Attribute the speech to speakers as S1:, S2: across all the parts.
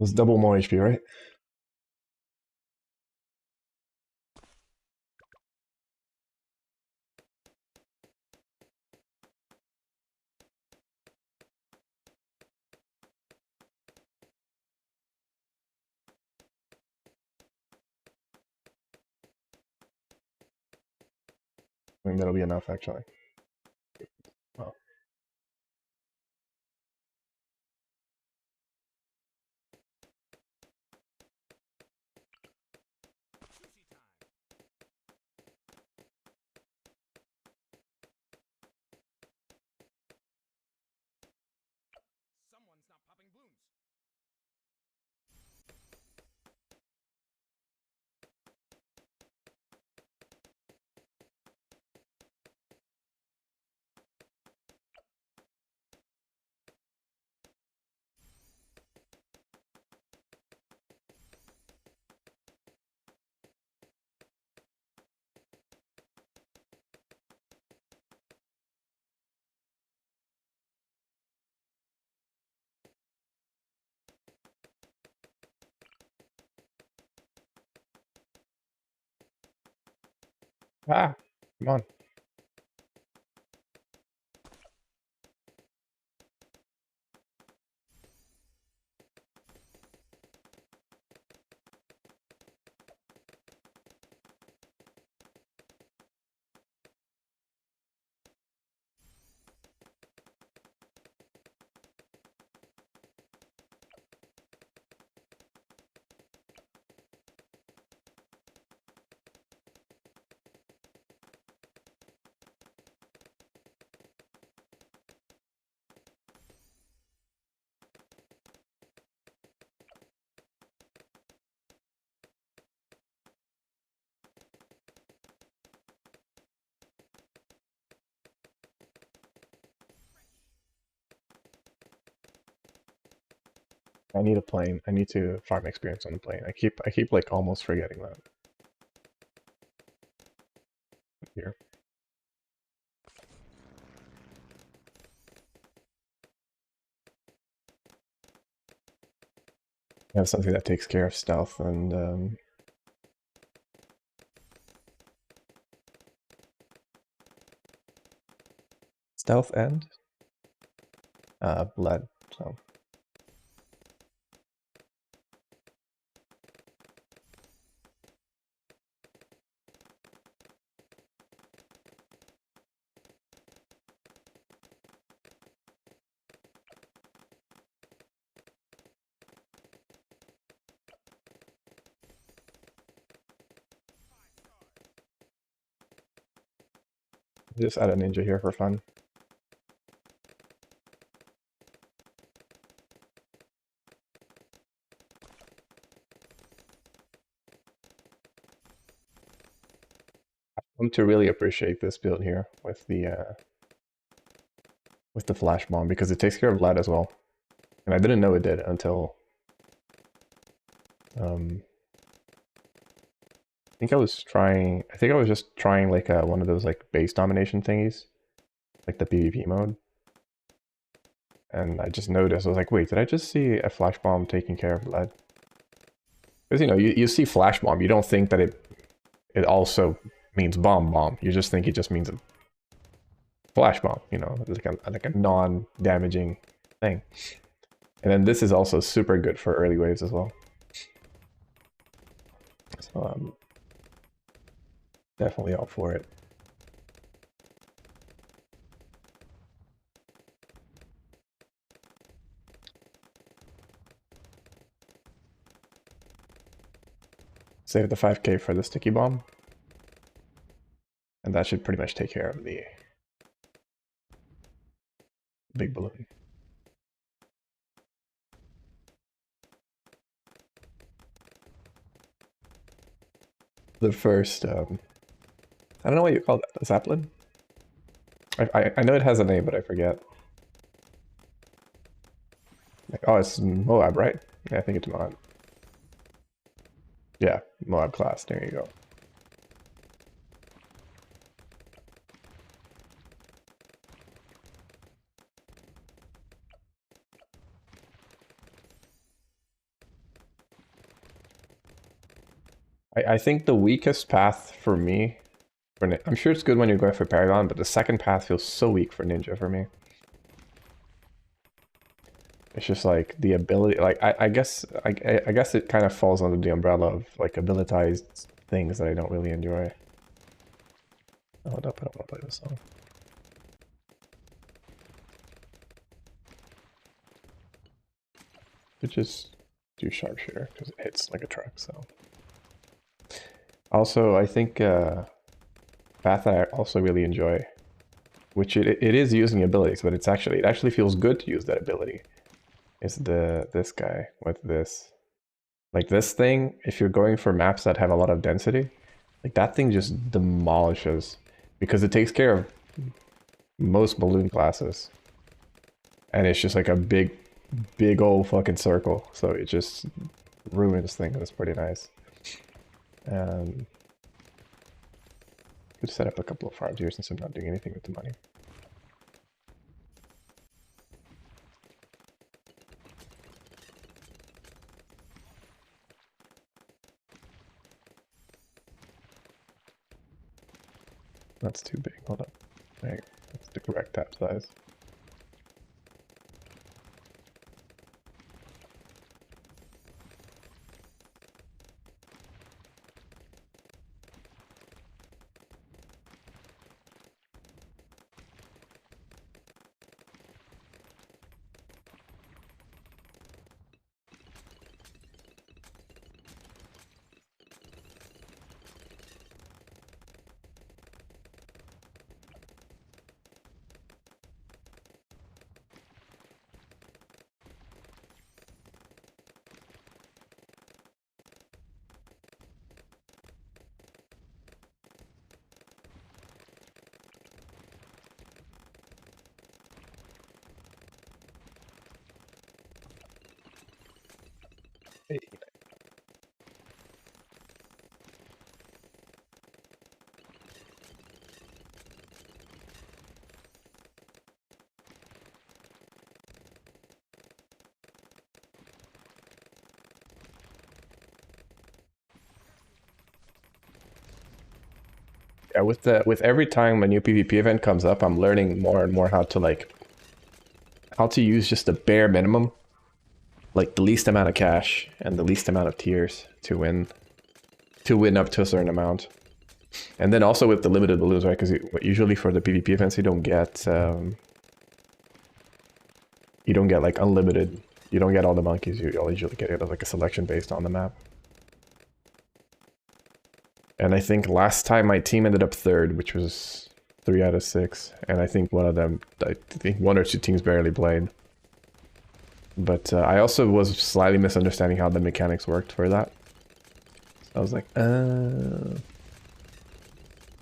S1: It's double more HP, right? I think that'll be enough, actually. Oh.
S2: Someone's not popping balloons.
S1: Ah, come on. I need a plane. I need to farm experience on the plane. I keep like almost forgetting that. Here. I have something that takes care of stealth and blood. So just add a ninja here for fun. I've come to really appreciate this build here with the flash bomb because it takes care of lead as well. And I didn't know it did until I think I was just trying like one of those like base domination thingies, like the PvP mode. And I just noticed, I was like, wait, did I just see a flash bomb taking care of lead? Because you see flash bomb, you don't think that it also means bomb. You just think it just means a flash bomb, like a non-damaging thing. And then this is also super good for early waves as well. So I'm definitely all for it. Save the 5k for the sticky bomb. And that should pretty much take care of the big balloon. The first, I don't know what you call that, a zeppelin? I know it has a name, but I forget. Like, oh, it's Moab, right? Yeah, I think it's Moab. Yeah, Moab class, there you go. I think the weakest path for me, I'm sure it's good when you're going for Paragon, but the second path feels so weak for Ninja for me. It's just like the ability, like I guess I guess it kind of falls under the umbrella of like abilitized things that I don't really enjoy. Hold up, I don't want to play this song. Could just do sharpshooter because it hits like a truck. So also I think path that I also really enjoy, which it is using abilities, but it actually feels good to use that ability. Is this guy with this. Like this thing, if you're going for maps that have a lot of density, like that thing just demolishes because it takes care of most balloon classes. And it's just like a big old fucking circle. So it just ruins things. It's pretty nice. Could set up a couple of farms here since I'm not doing anything with the money. That's too big. Hold up. There, that's the correct tap size. Yeah, with every time a new PvP event comes up, I'm learning more and more how to use just the bare minimum, like the least amount of cash and the least amount of tiers to win up to a certain amount. And then also with the limited balloons, right? Because usually for the PvP events, you don't get like unlimited. You don't get all the monkeys. You'll usually get it as like a selection based on the map. And I think last time my team ended up third, which was 3 out of 6. And I think I think 1 or 2 teams barely played. But I also was slightly misunderstanding how the mechanics worked for that. So I was like,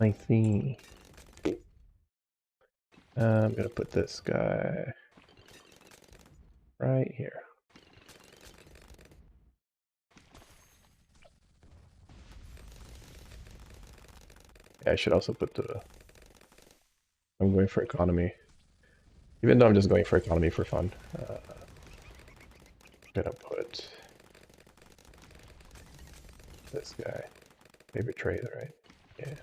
S1: I see. I'm gonna put this guy right here. Yeah, I should also put I'm going for economy. Even though I'm just going for economy for fun. I'm gonna put this guy. Favorite trade, right? Yeah.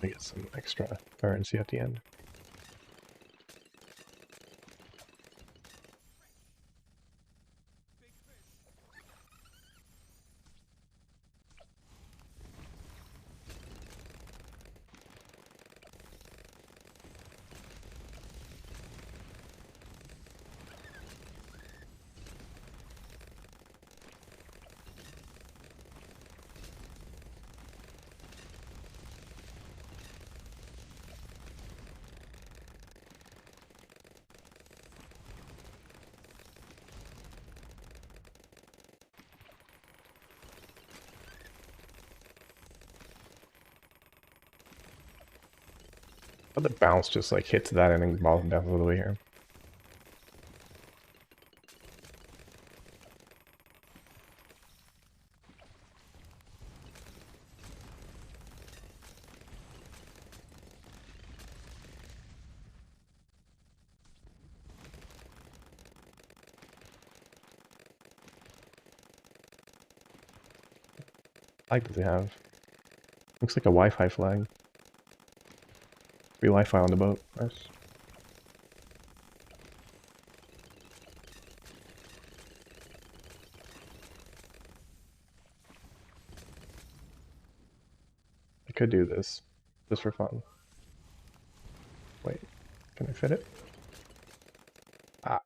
S1: I get some extra currency at the end. But the bounce just like hits that and then balls down all the way here. flag does he have? Looks like a Wi-Fi flag. Free Wi-Fi on the boat. Nice. I could do this just for fun. Wait, can I fit it? Ah,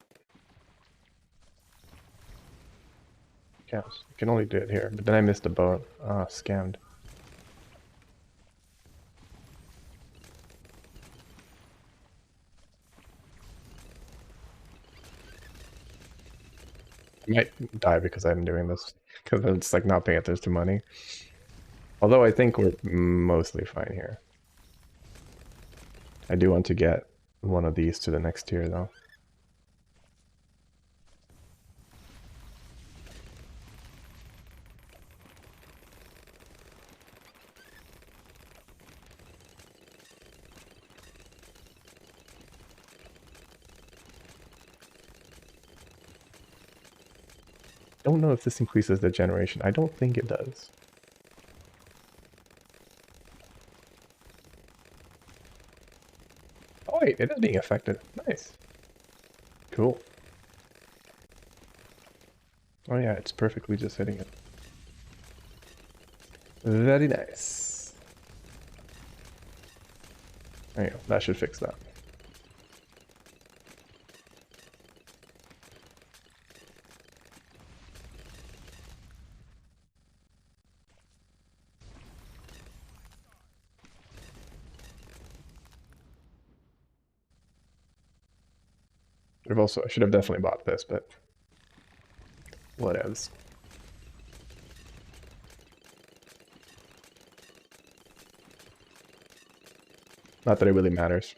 S1: yes. I can only do it here, but then I missed the boat. Ah, scammed. I might die because I'm doing this, because it's like not paying attention to money. Although I think we're mostly fine here. I do want to get one of these to the next tier though. Don't know if this increases the generation. I don't think it does. Oh wait, it is being affected. Nice. Cool. Oh yeah, it's perfectly just hitting it. Very nice. There you go. That should fix that. I should have definitely bought this, but whatevs. Not that it really matters.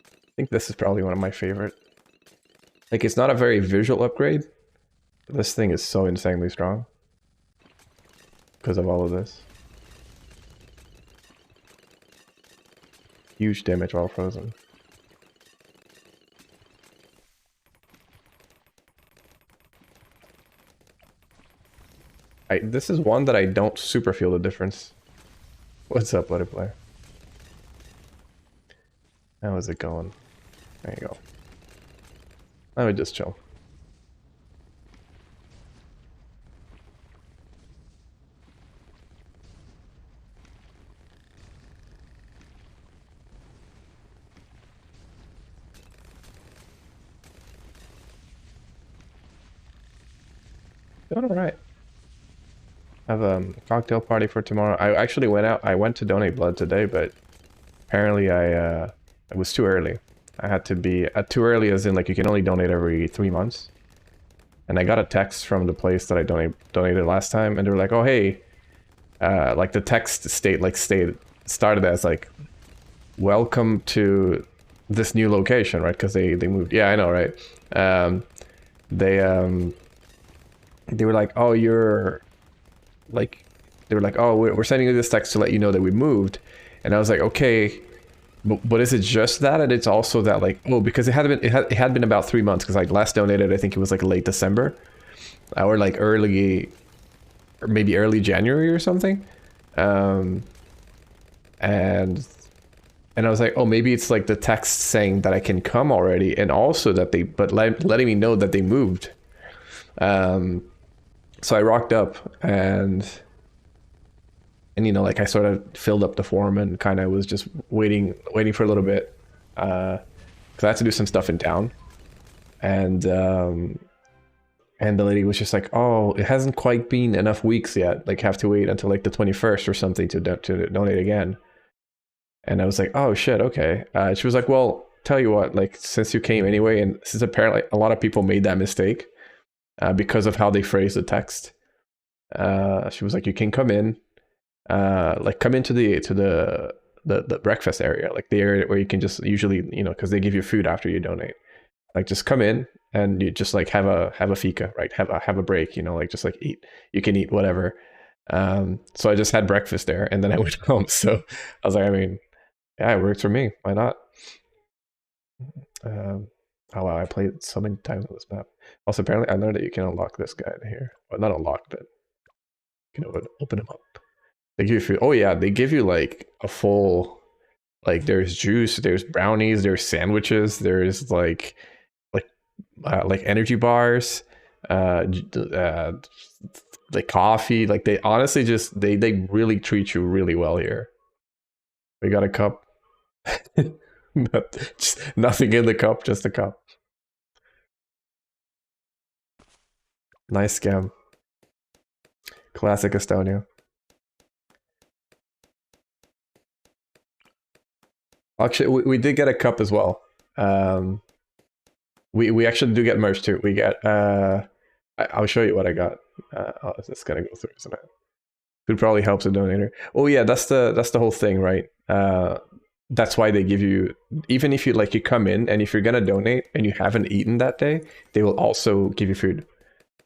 S1: I think this is probably one of my favorite. Like, it's not a very visual upgrade. But this thing is so insanely strong. Because of all of this. Huge damage while frozen. This is one that I don't super feel the difference. What's up, Butterfly? How is it going? There you go. I would just chill. Doing alright. I have a cocktail party for tomorrow. I actually went to donate blood today, but apparently it was too early. I had to be too early as in like you can only donate every 3 months. And I got a text from the place that I donated last time, and they were like, "Oh hey," like the text started as like, "Welcome to this new location," right? Because they moved. Yeah, I know, right? They they were like, "Oh, you're like," they were like, "Oh, we're sending you this text to let you know that we moved," and I was like, "Okay." But is it just that, and it's also that like, oh, because it had been about 3 months, because I last donated, I think it was like late December, or like early, or maybe early January or something, and I was like, oh, maybe it's like the text saying that I can come already, and also that letting me know that they moved. So I rocked up and you know, like I sort of filled up the form and kind of was just waiting for a little bit, because I had to do some stuff in town, and the lady was just like, "Oh, it hasn't quite been enough weeks yet. Like, have to wait until like the 21st or something to donate again." And I was like, "Oh shit, okay." She was like, "Well, tell you what, like since you came anyway, and since apparently a lot of people made that mistake because of how they phrased the text, she was like, you can come in." Like come into the breakfast area, like the area where you can just usually, you know, because they give you food after you donate. Like just come in and you just like have a fika, right? Have a break, you know, like just like eat. You can eat whatever. So I just had breakfast there, and then I went home. So I was like, I mean, yeah, it works for me. Why not? Um, Oh wow, I played so many times on this map. Also, apparently I learned that you can unlock this guy here. Well, not unlock, but you know, open him up. They give you food. Oh yeah, they give you like a full, like there's juice, there's brownies, there's sandwiches, there's like energy bars, like coffee. Like they honestly just they really treat you really well here. We got a cup. Just nothing in the cup, just a cup. Nice scam. Classic Estonia. Actually, we did get a cup as well. We actually do get merch too. We get I'll show you what I got. Oh, it's gonna go through, isn't it? Food probably helps a donator. Oh yeah, that's the whole thing, right? That's why they give you, even if you like you come in and if you're gonna donate and you haven't eaten that day, they will also give you food.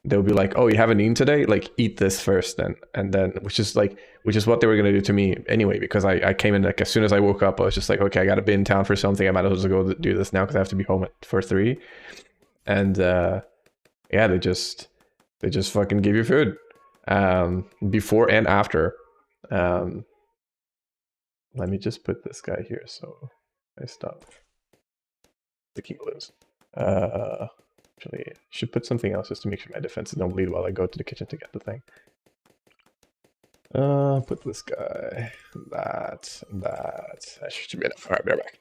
S1: They'll be like, oh, you haven't eaten today, like eat this first then, and then which is what they were gonna do to me anyway, because I came in like as soon as I woke up, I was just like, okay, I gotta be in town for something, I might as well go do this now because I have to be home for 3. And yeah, they just fucking give you food before and after. Let me just put this guy here so I stop sticking balloons. Actually, I should put something else just to make sure my defenses don't bleed while I go to the kitchen to get the thing. Put this guy, that. That should be enough. All right, be right back.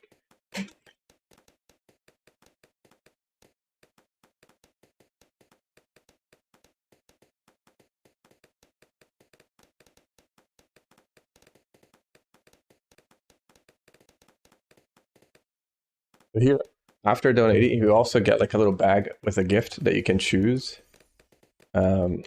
S1: Here, after donating, you also get like a little bag with a gift that you can choose. Or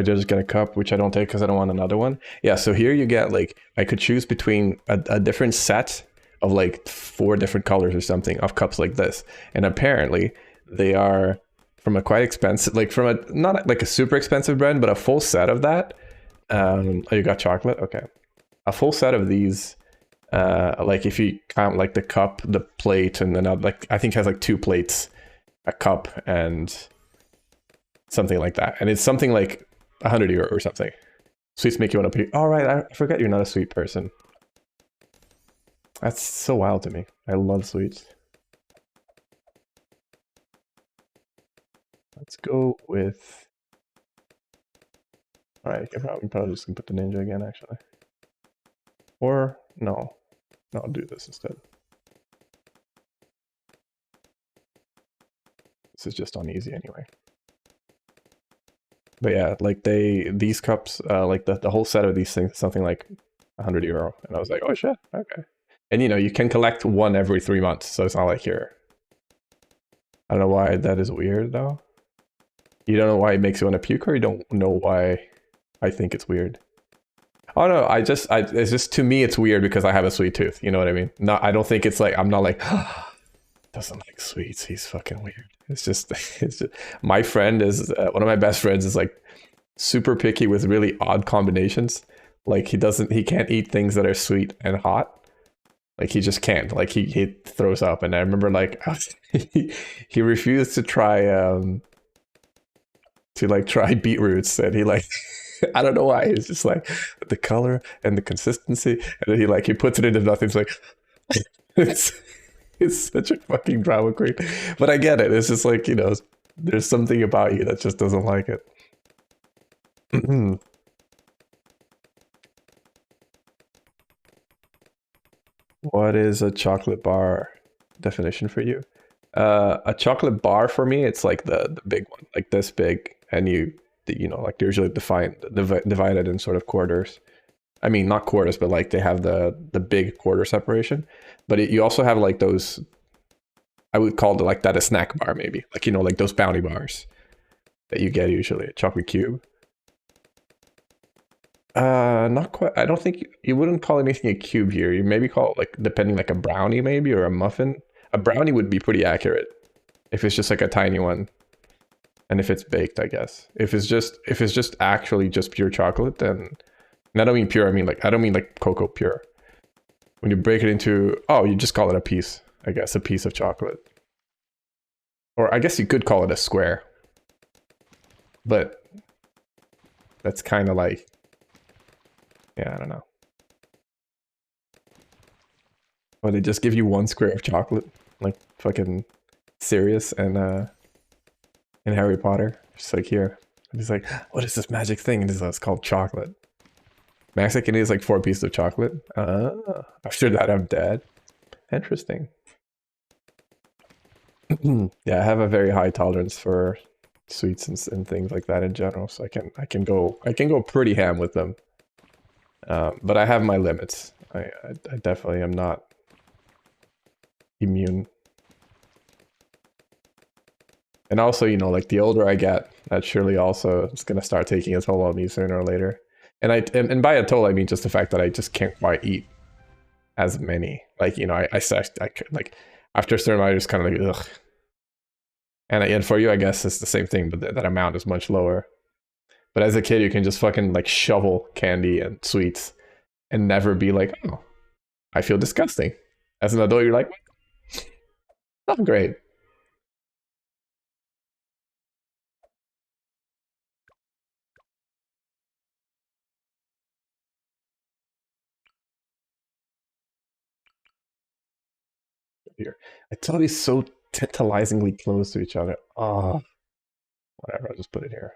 S1: just get a cup, which I don't take because I don't want another one. Yeah, so here you get like, I could choose between a different set of like 4 different colors or something of cups like this. And apparently they are from a quite expensive, like from a, not like a super expensive brand, but a full set of that. Oh, you got chocolate? Okay. A full set of these, like if you count like the cup, the plate, and then like, I think it has like 2 plates, a cup, and something like that. And it's something like 100 euro or something. Sweets make you want to pay. Oh, right. I forgot you're not a sweet person. That's so wild to me. I love sweets. Let's go with... Alright, I'm probably just gonna put the ninja again, actually. Or, no. No, I'll do this instead. This is just on easy anyway. But yeah, like these cups, like the whole set of these things, something like 100 euro. And I was like, oh shit, okay. And you know, you can collect one every 3 months, so it's not like you're... I don't know why that is weird though. You don't know why it makes you want to puke, or you don't know why I think it's weird? Oh no, it's just, to me it's weird because I have a sweet tooth, you know what I mean? No, I don't think it's like, I'm not like, doesn't like sweets, he's fucking weird. It's just my friend is, one of my best friends is like super picky with really odd combinations. Like he can't eat things that are sweet and hot. Like he just can't, like he throws up. And I remember like, he refused to try, try beetroots, and he like, I don't know why, it's just like the color and the consistency. And then he puts it into nothing. It's like, it's such a fucking drama queen. But I get it. It's just like, you know, there's something about you that just doesn't like it. What is a chocolate bar definition for you? A chocolate bar for me, it's like the big one, like this big, and you know, like they're usually divided in sort of quarters. I mean, not quarters, but like they have the big quarter separation. But you also have like those, I would call it like that a snack bar maybe. Like, you know, like those bounty bars that you get usually, a chocolate cube. Not quite. I don't think you wouldn't call anything a cube here. You maybe call it like, depending, like a brownie maybe, or a muffin. A brownie would be pretty accurate if it's just like a tiny one. And if it's baked, I guess. If it's just actually just pure chocolate, then, and I don't mean pure, I don't mean like cocoa pure. When you break it into, oh, you just call it a piece, I guess, a piece of chocolate. Or I guess you could call it a square. But that's kind of like, yeah, I don't know. Or they just give you one square of chocolate, like fucking Sirius and Harry Potter. Just like here. And he's like, what is this magic thing? And it's called chocolate. Max I can eat is like 4 pieces of chocolate. After that I'm dead. Interesting. Yeah, I have a very high tolerance for sweets and things like that in general, so I can go pretty ham with them. But I have my limits. I definitely am not immune. And also, you know, like the older I get, that surely also is gonna start taking a toll on me sooner or later. And by a toll I mean just the fact that I just can't quite eat as many. Like, you know, I could, like after a certain amount I just kind of like ugh. And for you I guess it's the same thing, but that amount is much lower. But as a kid you can just fucking like shovel candy and sweets and never be like, oh, I feel disgusting. As an adult you're like, not great. Here. It's always so tantalizingly close to each other. Ah, oh, whatever, I'll just put it here.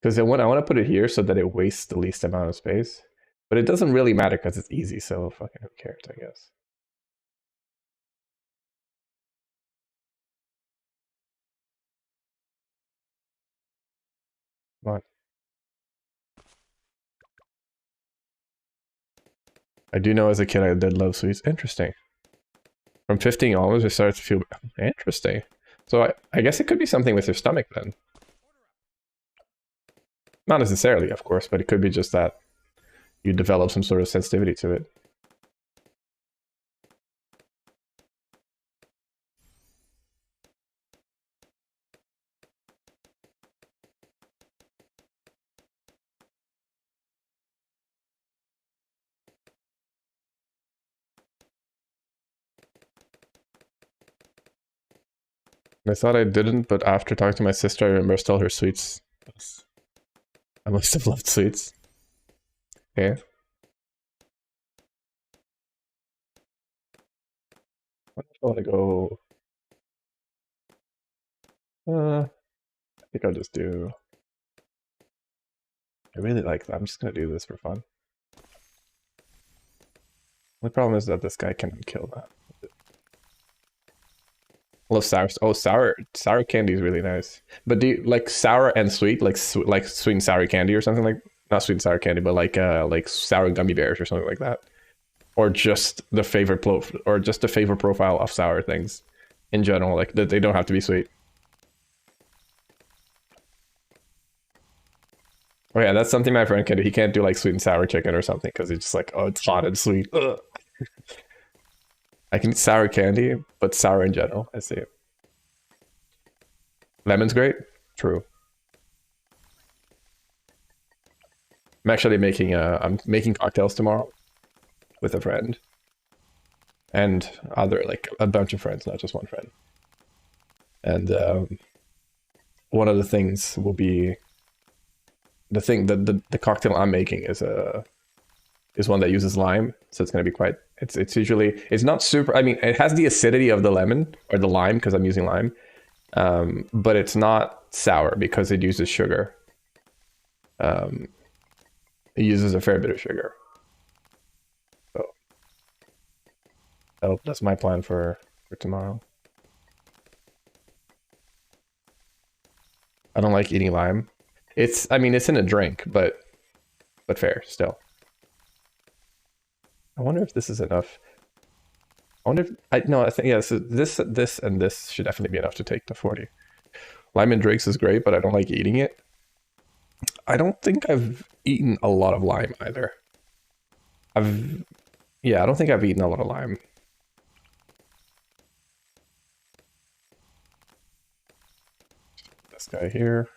S1: Because I want to put it here so that it wastes the least amount of space. But it doesn't really matter because it's easy, so fucking who cares, I guess. But I do know as a kid I did love sweets. Interesting. From 15 onwards, I started to feel interesting. So I guess it could be something with your stomach then. Not necessarily, of course, but it could be just that you develop some sort of sensitivity to it. I thought I didn't, but after talking to my sister, I remember still her sweets. I must have loved sweets. Okay. I want to go. I think I'll just do. I really like that. I'm just gonna do this for fun. The problem is that this guy can kill that. I love sour. Oh, sour candy is really nice. But do you like sour and sweet, like sweet and sour candy or something like? Not sweet and sour candy, but like sour gummy bears or something like that, or just the favorite profile of sour things in general. Like they don't have to be sweet. Oh yeah, that's something my friend can do. He can't do like sweet and sour chicken or something because he's just like, oh, it's hot and sweet. Ugh. I can eat sour candy, but sour in general. I see. Lemon's great. True. I'm making cocktails tomorrow with a friend and other like a bunch of friends, not just one friend. And one of the things will be the cocktail I'm making is one that uses lime, so it's going to be quite. It's usually it's not super. I mean, it has the acidity of the lemon or the lime because I'm using lime, but it's not sour because it uses sugar. It uses a fair bit of sugar. So that's my plan for tomorrow. I don't like eating lime. I mean, it's in a drink, but fair still. I wonder if this is enough. I wonder if no, I think yeah, this and this should definitely be enough to take the 40. Lime in drinks is great, but I don't like eating it. I don't think I've eaten a lot of lime either. Yeah, I don't think I've eaten a lot of lime. This guy here.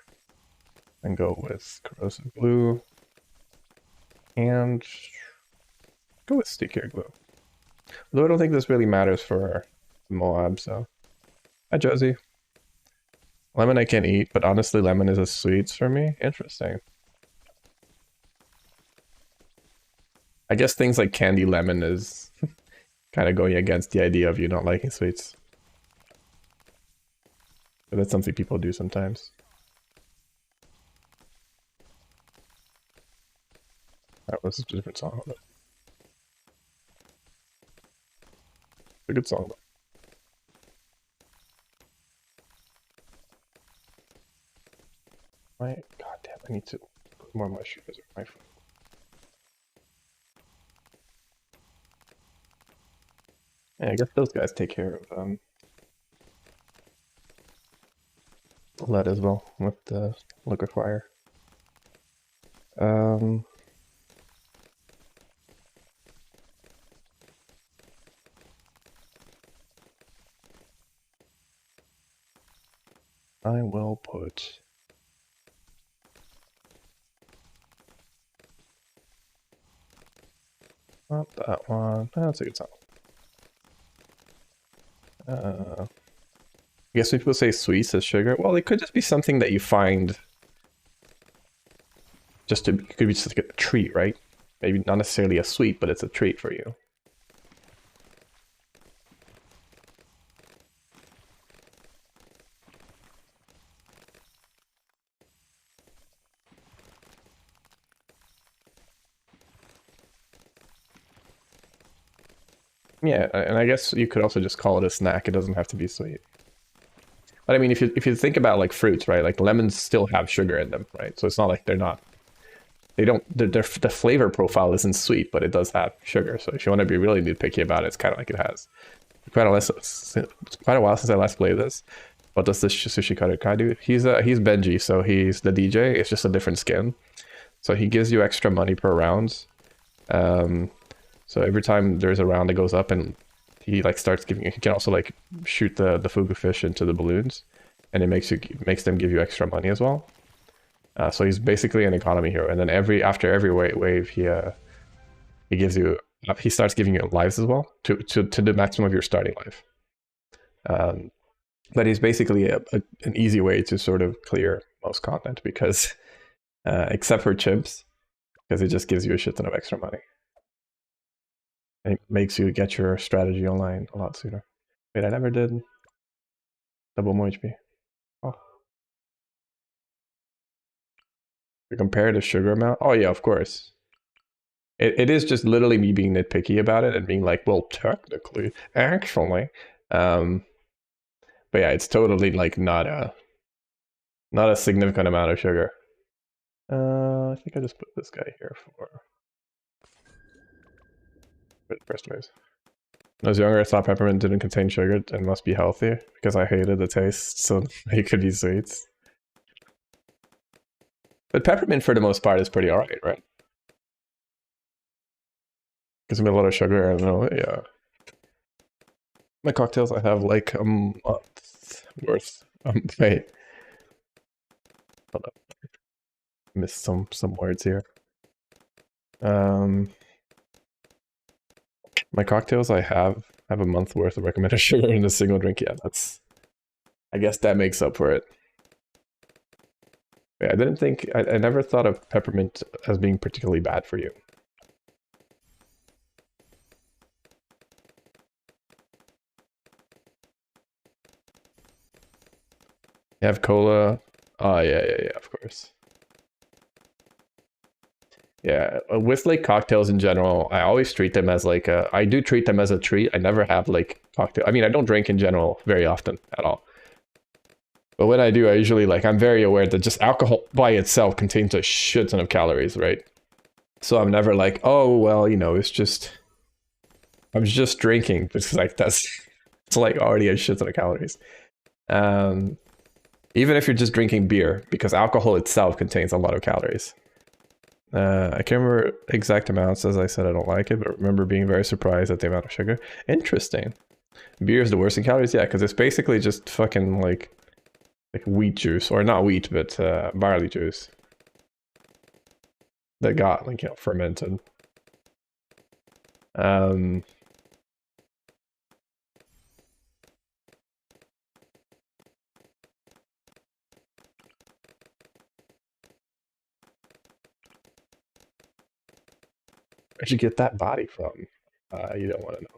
S1: And go with corrosive glue. And go with stickier glue. Though I don't think this really matters for Moab, so Hi, Josie. Lemon I can't eat, but honestly, lemon is a sweets for me. Interesting. I guess things like candy lemon is kind of going against the idea of you not liking sweets. But that's something people do sometimes. That was a different song. It's a good song, though. My goddamn, I need to put more mushrooms in my food. Yeah, I guess those guys take care of lead as well with the liquefier. Um, I will put. Not that one. That's a good song. I guess when people say sweets as sugar, well, it could just be something that you find just to, it could be just like a treat, right? Maybe not necessarily a sweet, but it's a treat for you. Yeah, and I guess you could also just call it a snack. It doesn't have to be sweet. But I mean, if you think about like fruits, right? Like lemons still have sugar in them, right? So it's not like they're not. They don't. The flavor profile isn't sweet, but it does have sugar. So if you want to be really nitpicky about it, it's kind of like it has. It's quite a while since I last played this. What does this sushi cutter guy do? He's Benji, so he's the DJ. It's just a different skin. So he gives you extra money per round. Um, so every time there's a round that goes up, and he like starts giving, he can also like shoot the fugu fish into the balloons, and it makes them give you extra money as well. So he's basically an economy hero. And then after every wave, he gives you he starts giving you lives as well to the maximum of your starting life. Um, but he's basically an easy way to sort of clear most content because except for chimps, because it just gives you a shit ton of extra money. And it makes you get your strategy online a lot sooner. Wait, I never did double more HP. Oh. To compare the sugar amount? Oh yeah, of course. It is just literally me being nitpicky about it and being like, well, technically, actually. But yeah, it's totally like not a significant amount of sugar. I think I just put this guy here for the first ways. When I was younger, I thought peppermint didn't contain sugar and must be healthy because I hated the taste, so it could be sweets. But peppermint, for the most part, is pretty alright, right? Gives me a lot of sugar. I don't know. Yeah. My cocktails, I have like a month worth. Wait. Hold up. Missed some words here. My cocktails, I have a month worth of recommended sugar in a single drink. Yeah, I guess that makes up for it. Yeah, I didn't think, I never thought of peppermint as being particularly bad for you. You have cola. Oh, yeah, of course. Yeah, with like cocktails in general, I always treat them as like I do treat them as a treat. I never have like cocktail. I mean, I don't drink in general very often at all. But when I do, I usually like, I'm very aware that just alcohol by itself contains a shit ton of calories, right? So I'm never like, oh, well, I'm just drinking. It's like, it's like already a shit ton of calories. Um, Even if you're just drinking beer, because alcohol itself contains a lot of calories. I can't remember exact amounts, as I said, I don't like it, but remember being very surprised at the amount of sugar. Interesting. Beer is the worst in calories? Yeah, because it's basically just fucking like wheat juice, or not wheat, but barley juice that got like, fermented. Where'd you get that body from? You don't want to know.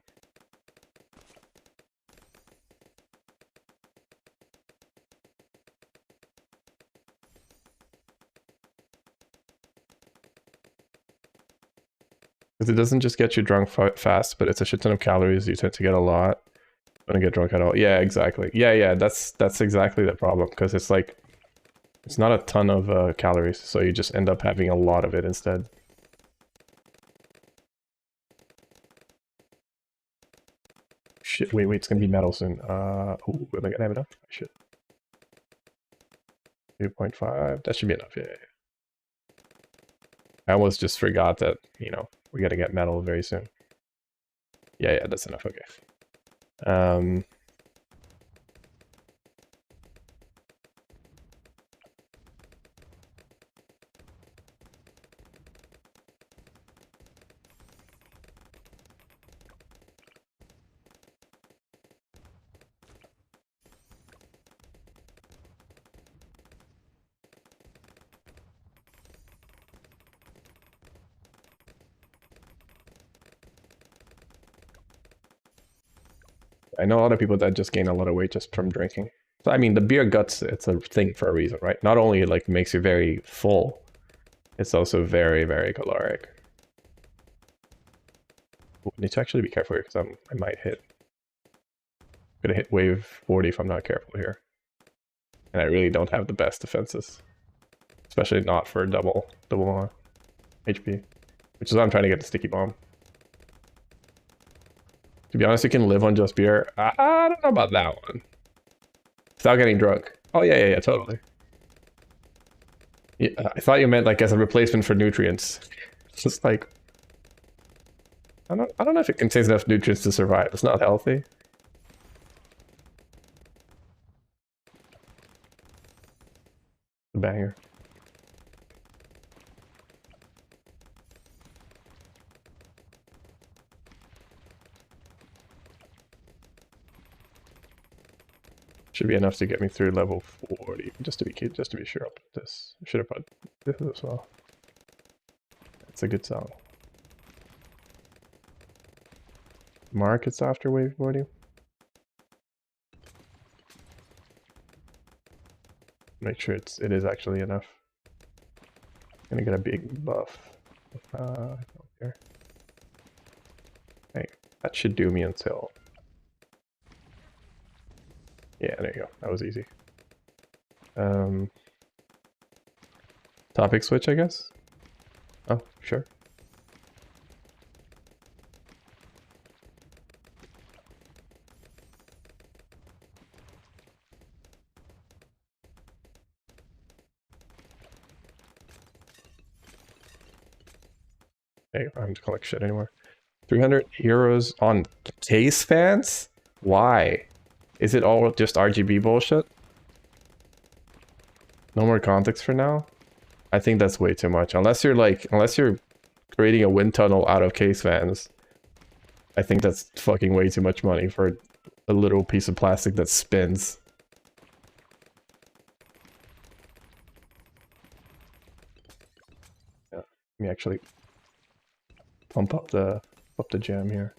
S1: Because it doesn't just get you drunk fast, but it's a shit ton of calories. You tend to get a lot. Don't get drunk at all. Yeah, exactly. Yeah, that's exactly the problem. Because it's like, it's not a ton of calories, so you just end up having a lot of it instead. Shit, wait, it's gonna be metal soon. Ooh, am I gonna have enough? I should. 2.5, that should be enough, yeah. I almost just forgot that, you know, we gotta get metal very soon. Yeah, that's enough, okay. I know a lot of people that just gain a lot of weight just from drinking. So, I mean, the beer guts, it's a thing for a reason, right? Not only like makes you very full, it's also very, very caloric. Ooh, I need to actually be careful here because I might hit. I'm gonna hit wave 40 if I'm not careful here. And I really don't have the best defenses. Especially not for double HP. Which is why I'm trying to get the sticky bomb. To be honest, you can live on just beer. I don't know about that one. Without getting drunk. Oh yeah, totally. Yeah, I thought you meant like as a replacement for nutrients. It's just like I don't know if it contains enough nutrients to survive. It's not healthy. A banger. Should be enough to get me through level 40. Just to be sure, I'll put this. I should have put this as well. It's a good song. Mark, it's after wave 40. Make sure it is actually enough. Gonna get a big buff. Here. Hey, that should do me until. Yeah, there you go. That was easy. Topic switch, I guess? Oh, sure. Hey, I don't have to collect shit anymore. 300 euros on case fans? Why? Is it all just RGB bullshit? No more context for now? I think that's way too much. Unless you're creating a wind tunnel out of case fans. I think that's fucking way too much money for a little piece of plastic that spins. Yeah, let me actually pump up the jam here.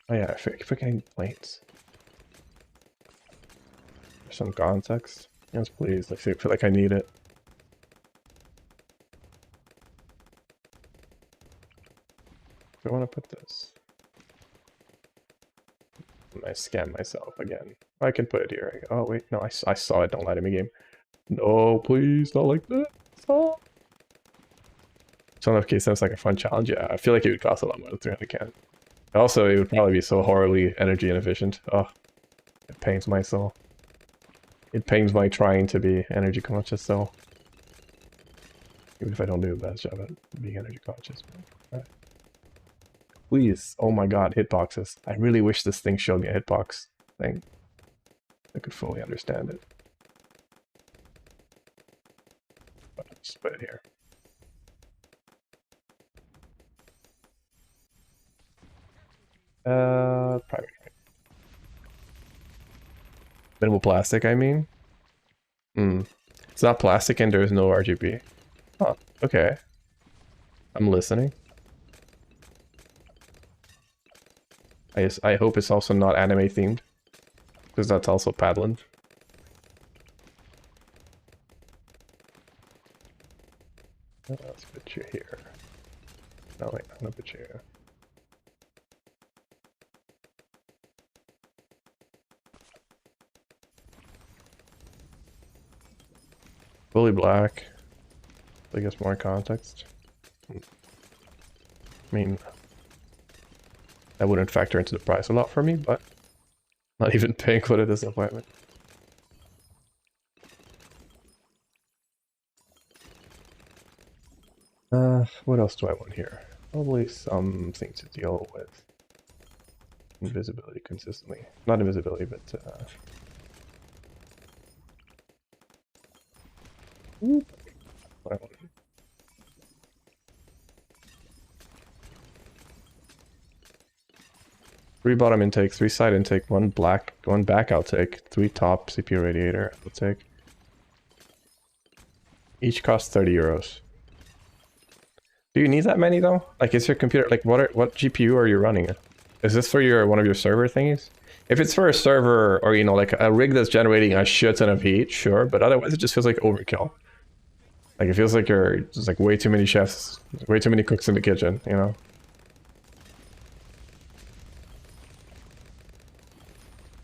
S1: Oh yeah, I forgetting plates. For some context. Yes, please. I feel like I need it. Do I want to put this? I scam myself again. I can put it here. Oh wait, no, I saw it. Don't lie to me, game. No, please, not like that. Stop. So in case sounds like a fun challenge. Yeah, I feel like it would cost a lot more than 300 cans. Also, it would probably be so horribly energy inefficient. Oh, it pains my soul. It pains my trying to be energy conscious, so even if I don't do the best job at being energy conscious. But, please, oh my god, hitboxes. I really wish this thing showed me a hitbox thing. I could fully understand it. But I'll just put it here. Private. Minimal plastic, I mean. It's not plastic and there's no RGB. Huh, okay. I'm listening. I hope it's also not anime themed, because that's also paddling. Let's put you here. No, wait, I'm gonna put you here. Fully black. I guess more context. I mean, that wouldn't factor into the price a lot for me, but not even paying for the disappointment. What else do I want here? Probably something to deal with. Invisibility consistently. Not invisibility, but what I want. 3 bottom intake, 3 side intake, 1 black, 1 back outtake, 3 top CPU radiator outtake. Each costs 30 euros. Do you need that many though? Like, is your computer, like, what GPU are you running? Is this for your one of your server thingies? If it's for a server or, you know, like a rig that's generating a shit ton of heat, sure, but otherwise it just feels like overkill. Like, it feels like there's like way too many chefs, way too many cooks in the kitchen, you know?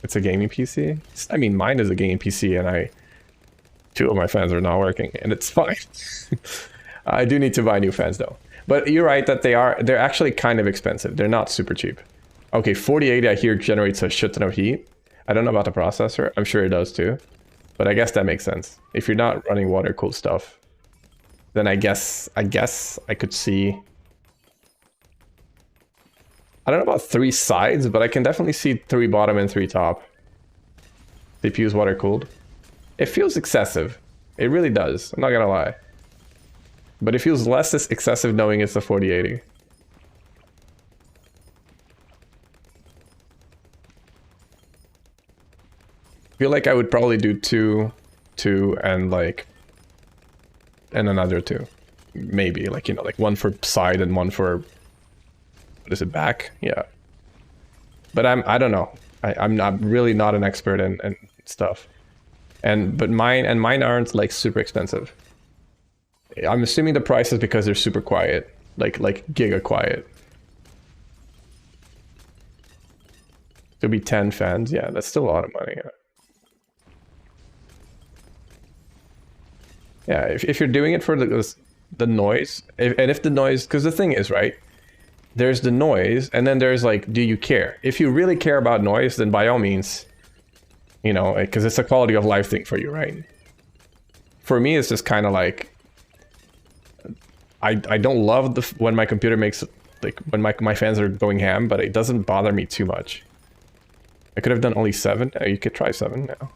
S1: It's a gaming PC? I mean, mine is a gaming PC and 2 of my fans are not working, and it's fine. I do need to buy new fans though. But you're right that they're actually kind of expensive. They're not super cheap. Okay, 4080 I hear generates a shit ton of heat. I don't know about the processor. I'm sure it does too. But I guess that makes sense. If you're not running water-cooled stuff, then I guess I could see... I don't know about 3 sides, but I can definitely see 3 bottom and 3 top. CPU's water-cooled. It feels excessive. It really does. I'm not gonna lie. But it feels less excessive knowing it's the 4080. I feel like I would probably do 2, and like... and another 2. Maybe, like, you know, like 1 for side and 1 for... what is it, back? Yeah. But I don't know. I'm not really not an expert in stuff. But mine aren't like super expensive. I'm assuming the price is because they're super quiet, like giga quiet. It'll be 10 fans, yeah, that's still a lot of money. Yeah, if you're doing it for the noise, and if the noise, because the thing is, right, there's the noise, and then there's like, do you care? If you really care about noise, then by all means, you know, because it's a quality of life thing for you, right? For me, it's just kind of like, I don't love when my computer makes, like, when my fans are going ham, but it doesn't bother me too much. I could have done only 7. You could try 7 now.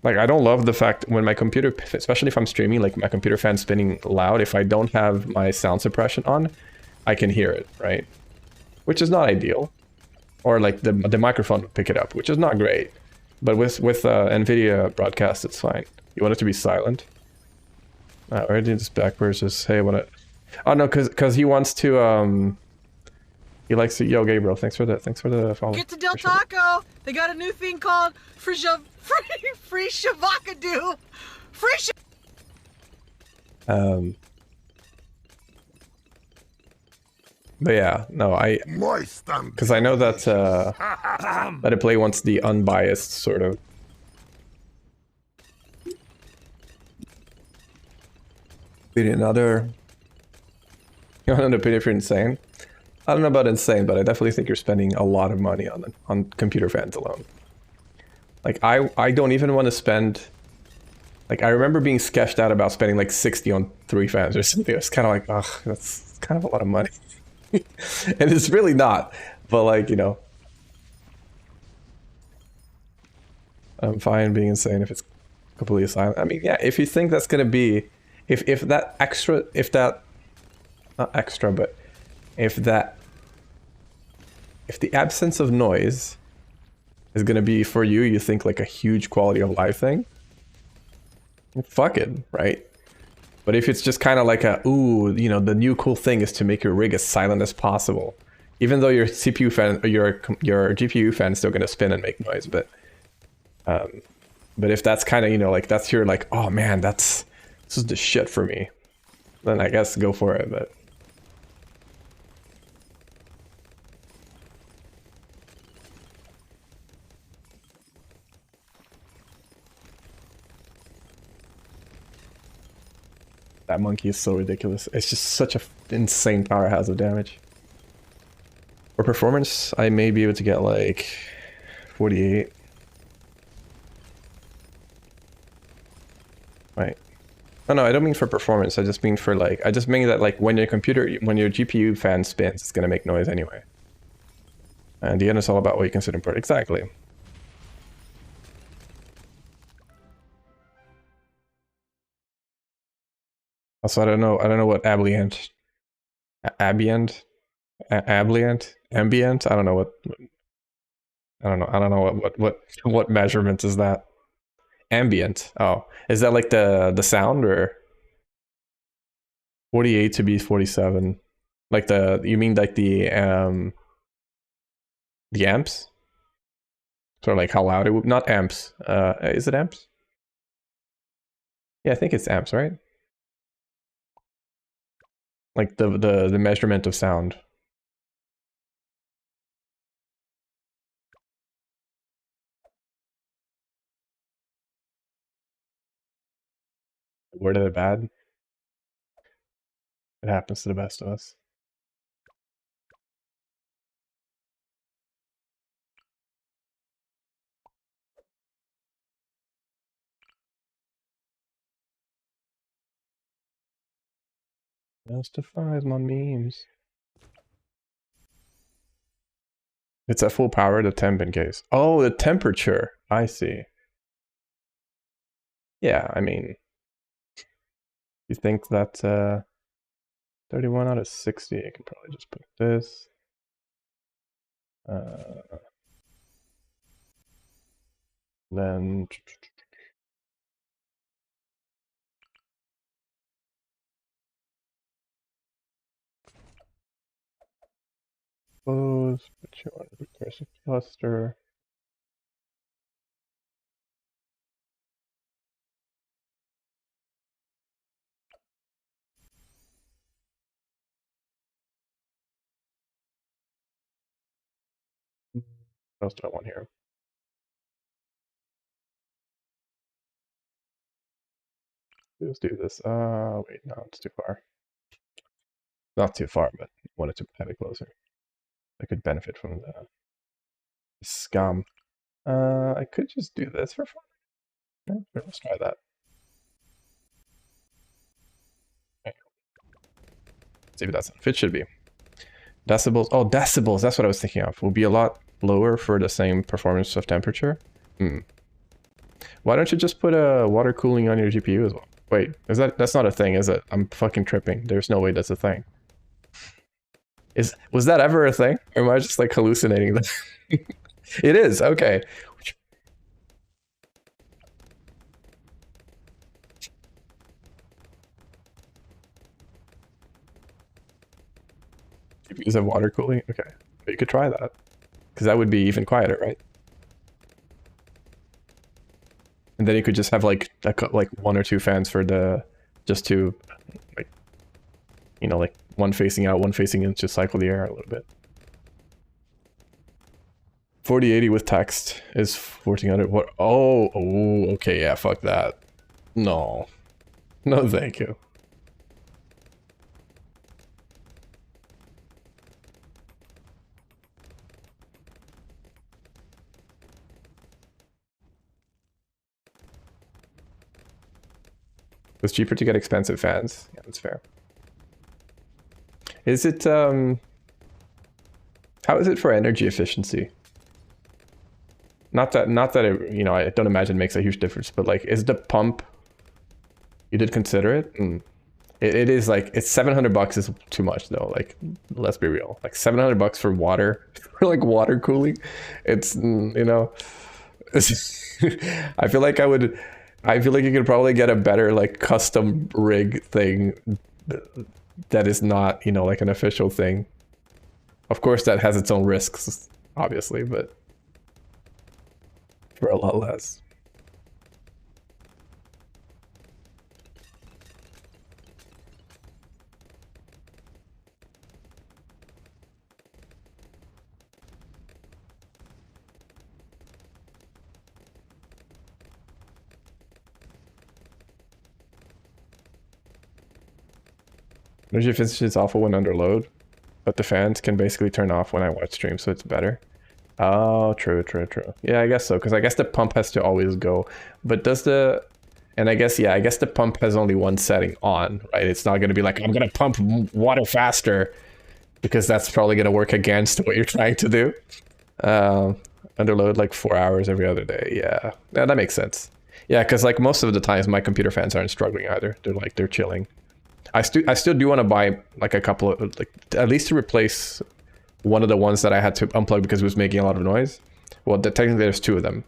S1: Like, I don't love the fact when my computer, especially if I'm streaming, like my computer fan spinning loud, if I don't have my sound suppression on, I can hear it, right? Which is not ideal. Or like the microphone would pick it up, which is not great. But with NVIDIA broadcast, it's fine. You want it to be silent. I did this backwards, just, hey, I want to... Oh no, because he wants to, he likes to... Yo, Gabriel, thanks for the follow.
S2: Get to Del Taco! They got a new thing called free shavacadoo! Free
S1: But yeah, no, because I know that that a play wants the unbiased sort of. Another. You want an opinion if you're insane? I don't know about insane, but I definitely think you're spending a lot of money on computer fans alone. Like I don't even want to spend. Like, I remember being sketched out about spending like 60 on 3 fans or something. It's kind of like, ugh, that's kind of a lot of money. And it's really not, but like, you know, I'm fine being insane if it's completely silent. I mean, yeah, if you think that's gonna be, if that extra, if that, not extra, but if the absence of noise is gonna be for you, you think like a huge quality of life thing, fuck it, right? But if it's just kind of like a, ooh, you know, the new cool thing is to make your rig as silent as possible. even though your CPU fan, your GPU fan is still gonna spin and make noise, but if that's kind of, you know, like that's your like, oh man, this is the shit for me, then I guess go for it. But that monkey is so ridiculous. It's just such a insane powerhouse of damage. For performance, I may be able to get like 48. Right. Oh no, I don't mean for performance. I just mean for like, I just mean that like when your GPU fan spins, it's gonna make noise anyway. And the end is all about what you consider important. Exactly. Also, I don't know what ambient, I don't know what measurement is that? Ambient. Oh, is that like the sound, or 48 to be 47? Like you mean like the amps? Sort of like how loud it would, not amps. Is it amps? Yeah, I think it's amps, right? Like the measurement of sound. Word of the bad. It happens to the best of us. Justifies my memes. It's at full power, the temp in case. Oh, the temperature. I see. Yeah, I mean, you think that 31 out of 60, I can probably just put this. Then close, put you on a recursive cluster. What else do I want here? Let's do this. Wait, no, it's too far. Not too far, but I wanted to have it closer. I could benefit from the scum. I could just do this for fun. Okay, sure, let's try that. Okay. See if that's if it should be. Decibels. Oh, decibels. That's what I was thinking of. Will be a lot lower for the same performance of temperature. Why don't you just put a water cooling on your GPU as well? Wait, that's not a thing, is it? I'm fucking tripping. There's no way that's a thing. Was that ever a thing? Or am I just like hallucinating that? It is, okay. GPUs have water cooling? Okay. But you could try that. Because that would be even quieter, right? And then you could just have like one or two fans for just to like, you know, like one facing out, one facing in, to cycle the air a little bit. 4080 with text is 1400. What? Oh, okay, yeah, fuck that. No, thank you. It's cheaper to get expensive fans. Yeah, that's fair. Is it, how is it for energy efficiency? Not that it, you know, I don't imagine it makes a huge difference, but like, is the pump, you did consider it? It is like, it's 700 bucks is too much though. Like, let's be real. Like 700 bucks for water, for like water cooling. It's, you know, I feel like you could probably get a better like custom rig thing that is not, you know, like an official thing. Of course, that has its own risks, obviously, but for a lot less. Energy efficiency is awful when under load, but the fans can basically turn off when I watch stream, so it's better. Oh, true. Yeah, I guess so, because I guess the pump has to always go. But does the... And I guess, yeah, I guess the pump has only one setting on, right? It's not going to be like, I'm going to pump water faster, because that's probably going to work against what you're trying to do. Underload like 4 hours every other day. Yeah, that makes sense. Yeah, because like most of the times my computer fans aren't struggling either. They're chilling. I still do want to buy like a couple of, like, at least to replace one of the ones that I had to unplug because it was making a lot of noise. Well, technically there's two of them.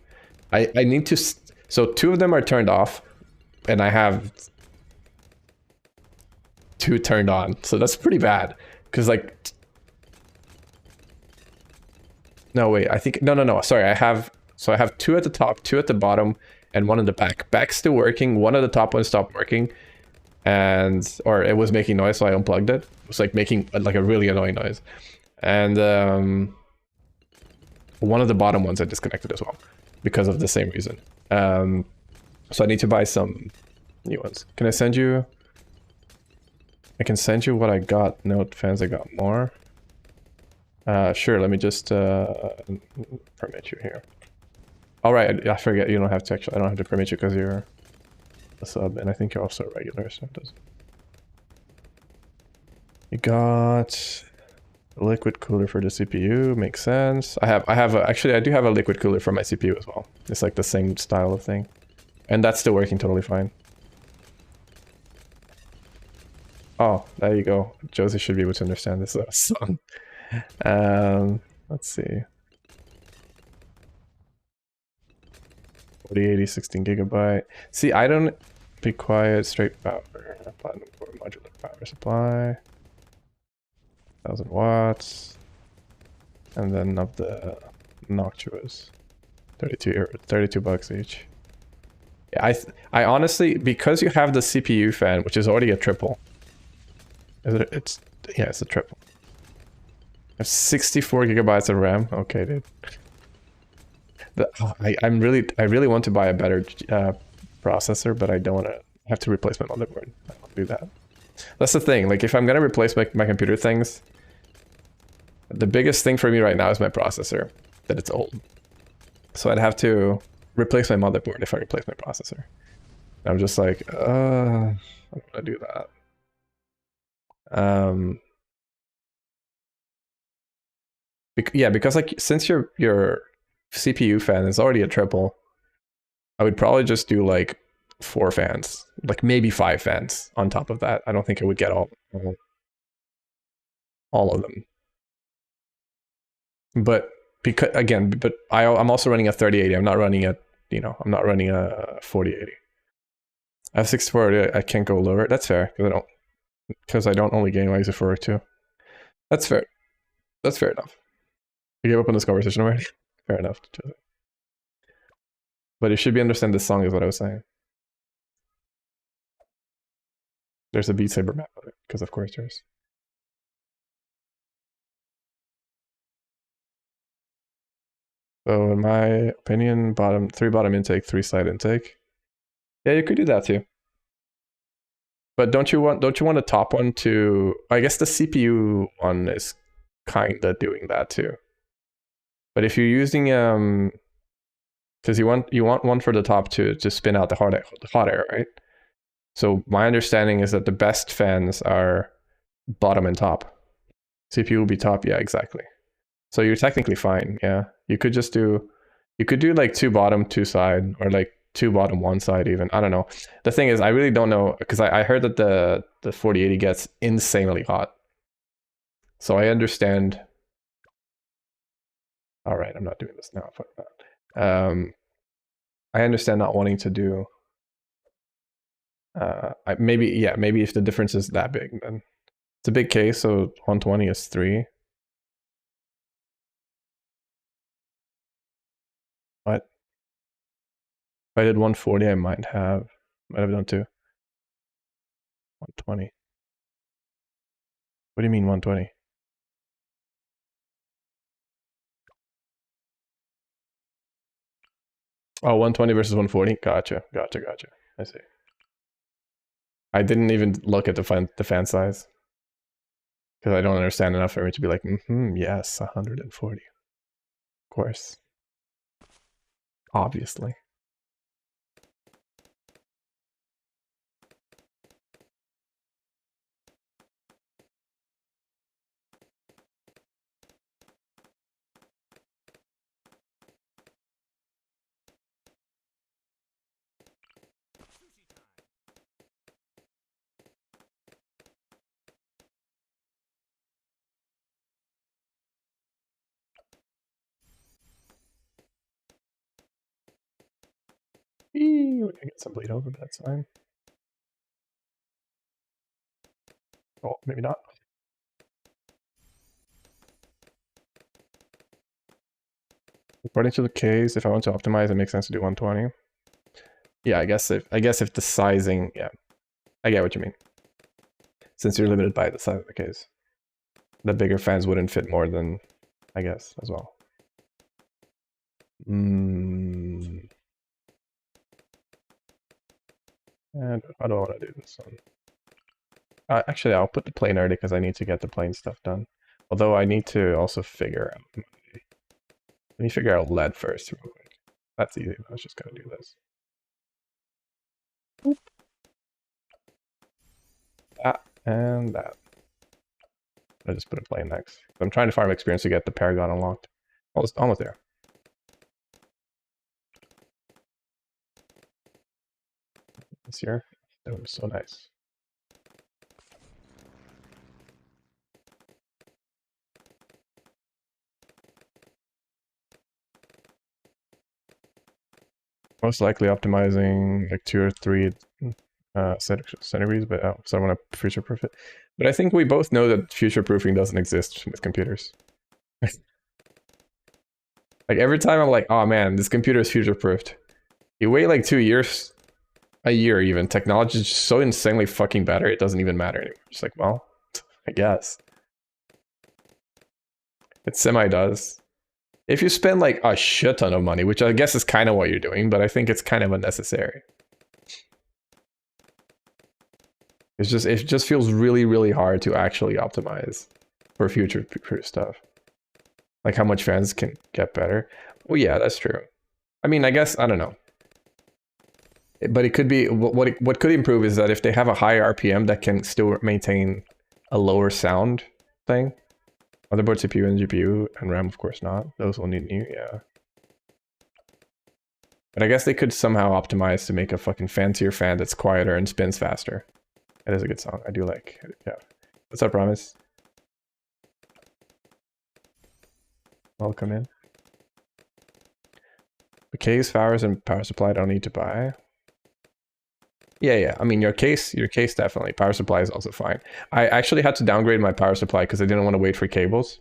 S1: I need to, so two of them are turned off and I have two turned on. So that's pretty bad. Because like, no, wait, I think, no, sorry. I have two at the top, two at the bottom, and one in the back. Back's still working. One of the top ones stopped working. Or it was making noise, so I unplugged it. It was like making like a really annoying noise. And one of the bottom ones I disconnected as well because of the same reason. So I need to buy some new ones. Can I send you? I can send you what I got. Note fans, I got more. Sure, let me just permit you here. All right, I forget you don't have to actually. I don't have to permit you because you're a sub, and I think you're also a regular, so it doesn't. You got a liquid cooler for the CPU, makes sense. Actually I do have a liquid cooler for my CPU as well. It's like the same style of thing. And that's still working totally fine. Oh, there you go. Josie should be able to understand this song. Let's see. 4080, 16 gigabyte. See, I don't... Be quiet, straight power. Platinum core modular power supply. 1000 watts. And then of the Noctuas. 32 bucks each. Yeah, I honestly, because you have the CPU fan, which is already a triple. It's a triple. I have 64 gigabytes of RAM. Okay, dude. I really want to buy a better processor, but I don't want to have to replace my motherboard. I don't do that. That's the thing. Like, if I'm gonna replace my computer things, the biggest thing for me right now is my processor, that it's old. So I'd have to replace my motherboard if I replace my processor. And I'm just like, I don't want to do that. Yeah, because like since your CPU fan is already a triple, I would probably just do like 4 fans, like maybe 5 fans on top of that. I don't think it would get all of them. But because again, I'm also running a 3080. I'm not running a, I'm not running a 4080. I have 64. I can't go lower. That's fair because I don't only gain while I use it for work too. That's fair. That's fair enough. I gave up on this conversation already. Fair enough. But you should be understand this song is what I was saying. There's a Beat Saber map of it, because of course there's. So in my opinion, 3 bottom intake, 3 side intake. Yeah, you could do that too. But don't you want a top one to? I guess the CPU one is kinda doing that too. But if you're using because you want one for the top to spin out the hot air, right? So my understanding is that the best fans are bottom and top. CPU will be top, yeah, exactly. So you're technically fine, yeah. You could do like 2 bottom, 2 side, or like 2 bottom, 1 side even. I don't know. The thing is, I really don't know, because I heard that the 4080 gets insanely hot. So I understand. All right, I'm not doing this now. Fuck that. I understand not wanting to do. Maybe if the difference is that big, then it's a big case. So 120 is 3. I did 140, I might have done 2. 120. What do you mean 120? Oh, 120 versus 140? Gotcha. I see. I didn't even look at the fan size. Because I don't understand enough for me to be like, yes, 140. Of course. Obviously. Eee, we can get some bleed over, but that's fine. Oh, maybe not. According to the case, if I want to optimize, it makes sense to do 120. Yeah, I guess if the sizing, yeah, I get what you mean. Since you're limited by the size of the case, the bigger fans wouldn't fit more than, I guess, as well. And I don't want to do this one. Actually, I'll put the plane early because I need to get the plane stuff done. Although I need to also figure out. Let me figure out lead first, real quick. That's easy. I was just gonna do this. Boop. That and that. I just put a plane next. I'm trying to farm experience to get the Paragon unlocked. Almost there. This year, that was so nice. Most likely optimizing like 2 or 3 centigrades, but so I want to future-proof it. But I think we both know that future-proofing doesn't exist with computers. Like every time I'm like, oh man, this computer is future-proofed. You wait like 2 years, a year even, technology is just so insanely fucking better, it doesn't even matter anymore. It's like, well, I guess. It semi-does. If you spend like a shit ton of money, which I guess is kind of what you're doing, but I think it's kind of unnecessary. It just feels really, really hard to actually optimize for future-proof stuff. Like how much fans can get better. Well, yeah, that's true. I mean, I guess, I don't know. But it could be, what could improve is that if they have a higher RPM that can still maintain a lower sound thing. Motherboard, CPU, and GPU, and RAM, of course not. Those will need new, yeah. But I guess they could somehow optimize to make a fucking fancier fan that's quieter and spins faster. That is a good song. I do like it, yeah. What's up, Promise? Welcome in. The case, powers, and power supply I don't need to buy. Yeah. I mean, your case definitely. Power supply is also fine. I actually had to downgrade my power supply because I didn't want to wait for cables.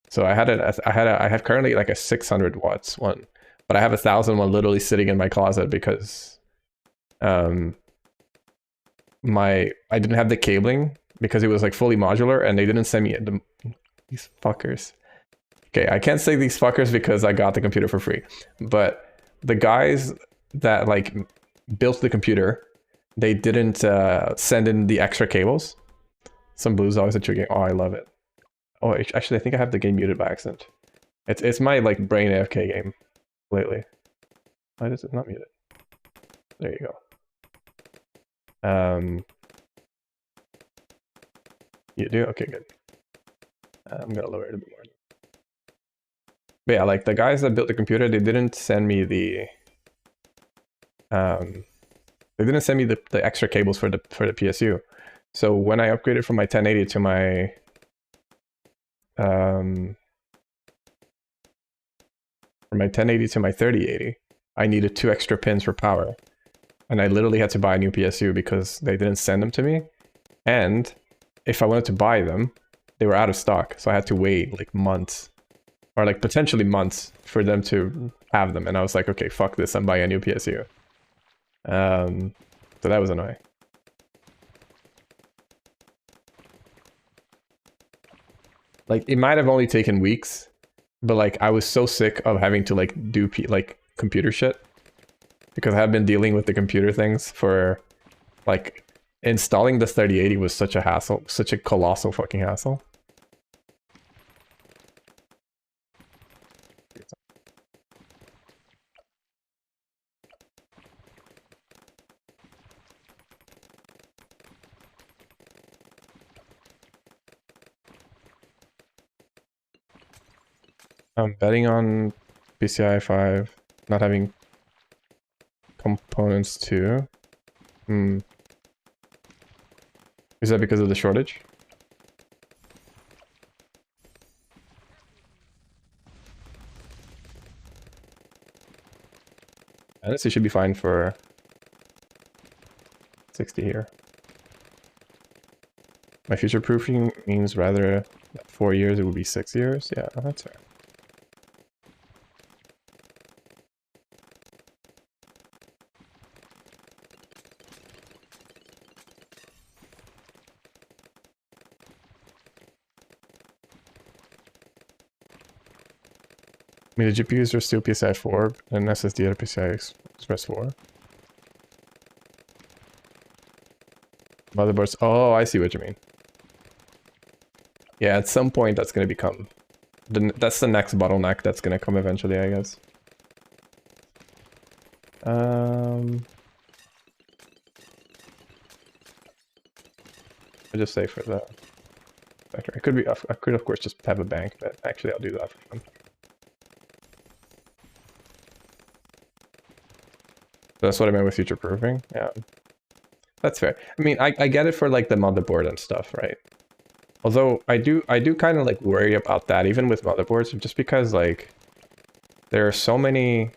S1: So I have currently like a 600 watts one, but I have 1,000 one literally sitting in my closet because I didn't have the cabling because it was like fully modular and they didn't send me these fuckers. Okay, I can't say these fuckers because I got the computer for free, but the guys that like built the computer, they didn't send in the extra cables. Some blues always at your game. Oh, I love it. Oh, actually, I think I have the game muted by accident. It's my like brain AFK game lately. Why is it not muted? There you go. You do? Okay, good. I'm gonna lower it a bit more. But yeah, like the guys that built the computer, they didn't send me the the extra cables for the PSU. So when I upgraded from my 1080 to my from my 1080 to my 3080, I needed 2 extra pins for power. And I literally had to buy a new PSU because they didn't send them to me. And if I wanted to buy them, they were out of stock. So I had to wait like months, or like potentially months, for them to have them, and I was like, okay, fuck this, I'm buying a new PSU. So that was annoying. Like, it might have only taken weeks, but like I was so sick of having to like do like computer shit because I have been dealing with the computer things for like installing the 3080 was such a hassle, such a colossal fucking hassle. I'm betting on PCI 5 not having components too. Is that because of the shortage? Honestly, should be fine for 60 here. My future proofing means rather 4 years, it would be 6 years. Yeah, that's fair. I mean, the GPUs are still PCI 4 and SSD at PCI Express 4. Motherboards. Oh, I see what you mean. Yeah, at some point that's going to become... that's the next bottleneck that's going to come eventually, I guess. I just say for the... I could be... I could of course just have a bank, but actually I'll do that for fun. That's what I meant with future proofing. Yeah, that's fair. I mean, I get it for like the motherboard and stuff, right? Although I do kind of like worry about that even with motherboards, just because like there are so many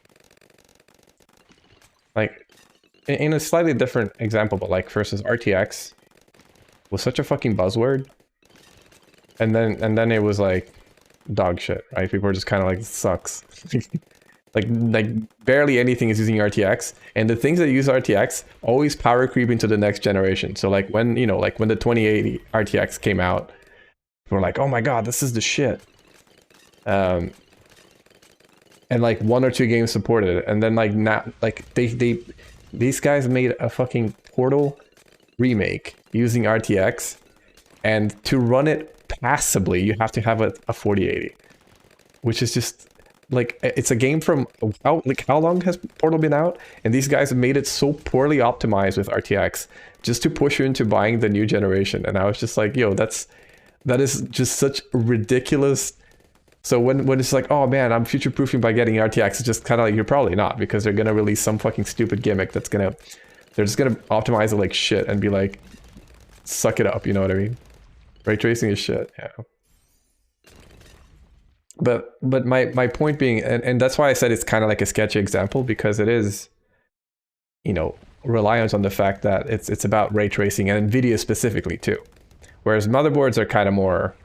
S1: like in a slightly different example, but like versus RTX was such a fucking buzzword, and then it was like dog shit, right? People were just kind of like, sucks. Like barely anything is using RTX, and the things that use RTX always power creep into the next generation. So like when, you know, like when the 2080 RTX came out, we're like, oh my god, this is the shit. And like 1 or 2 games supported it, and then like now, like these guys made a fucking Portal remake using RTX, and to run it passably, you have to have a 4080, which is just like, it's a game from how long has Portal been out, and these guys made it so poorly optimized with RTX just to push you into buying the new generation. And I was just like, yo, that is just such ridiculous. So when it's like, oh man, I'm future proofing by getting RTX, it's just kind of like, you're probably not, because they're gonna release some fucking stupid gimmick that's gonna, they're just gonna optimize it like shit and be like, suck it up, you know what I mean? Ray tracing is shit, yeah. But my point being, and that's why I said it's kind of like a sketchy example, because it is, you know, reliant on the fact that it's about ray tracing, and NVIDIA specifically too. Whereas motherboards are kind of more...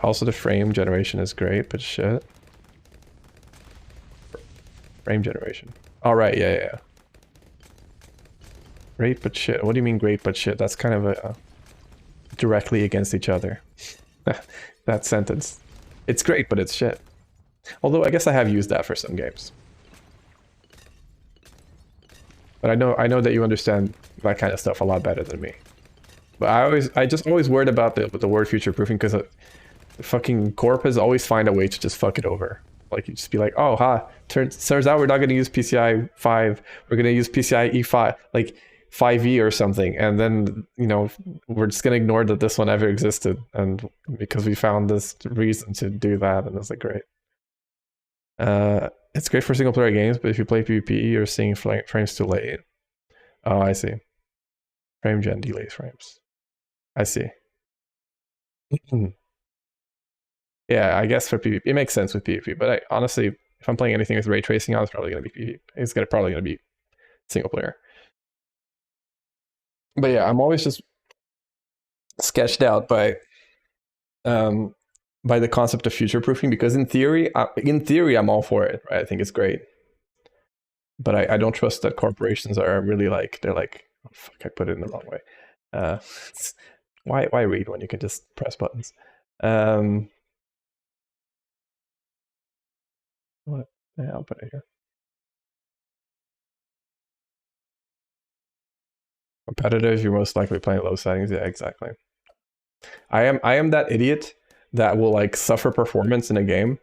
S1: also the frame generation is great, but shit. Frame generation. Alright, yeah. Great but shit. What do you mean great but shit? That's kind of a... directly against each other. That sentence. It's great, but it's shit. Although I guess I have used that for some games. But I know that you understand that kind of stuff a lot better than me. But I just always worried about the word future proofing, because the fucking corpos always find a way to just fuck it over. Like, you just be like, oh ha, turns out we're not going to use PCI 5, we're going to use PCI E5, like 5e or something, and then, you know, we're just gonna ignore that this one ever existed, and because we found this reason to do that, and it's like, great. It's great for single player games, but if you play PvP, you're seeing frames too late. Oh, I see. Frame gen delays frames. I see. Yeah, I guess for PvP it makes sense with PvP, but honestly, if I'm playing anything with ray tracing on, it's probably gonna be PvP. It's probably gonna be single player. But yeah, I'm always just sketched out by by the concept of future proofing, because in theory, I'm all for it. Right? I think it's great, but I don't trust that corporations are really like, they're like, oh, fuck, I put it in the wrong way. Why read when you can just press buttons? What? Yeah, I'll put it here. Competitive, you're most likely playing low settings. Yeah, exactly. I am that idiot that will like suffer performance in a game,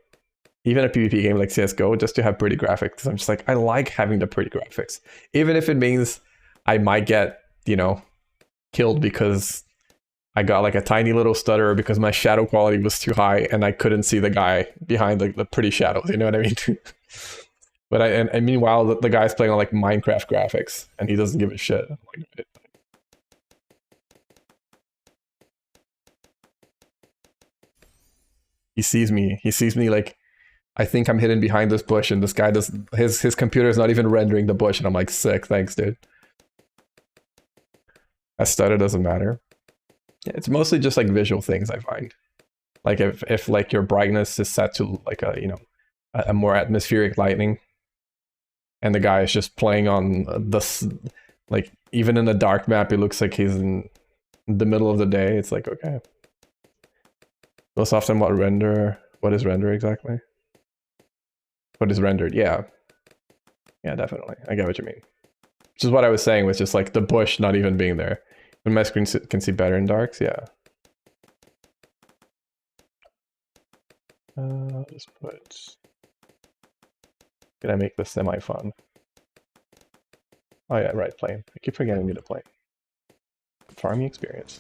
S1: even a PvP game like CS:GO, just to have pretty graphics. I'm just like, I like having the pretty graphics, even if it means I might get, you know, killed because I got like a tiny little stutter because my shadow quality was too high and I couldn't see the guy behind like the pretty shadows. You know what I mean? But and meanwhile, the guy's playing on like Minecraft graphics and he doesn't give a shit. Like, he sees me like, I think I'm hidden behind this bush and this guy does, his computer is not even rendering the bush and I'm like, sick, thanks dude. A stutter doesn't matter. Yeah, it's mostly just like visual things I find. Like if like your brightness is set to like a, you know, a more atmospheric lighting and the guy is just playing on this, like even in a dark map it looks like he's in the middle of the day, it's like, okay. Most often what is render exactly? What is rendered? Yeah. Yeah, definitely. I get what you mean. Which is what I was saying with just like the bush not even being there. When my screen can see better in darks, yeah. Just put... Can I make this semi-fun? Oh yeah, right, plane. I keep forgetting to plane. Farming experience.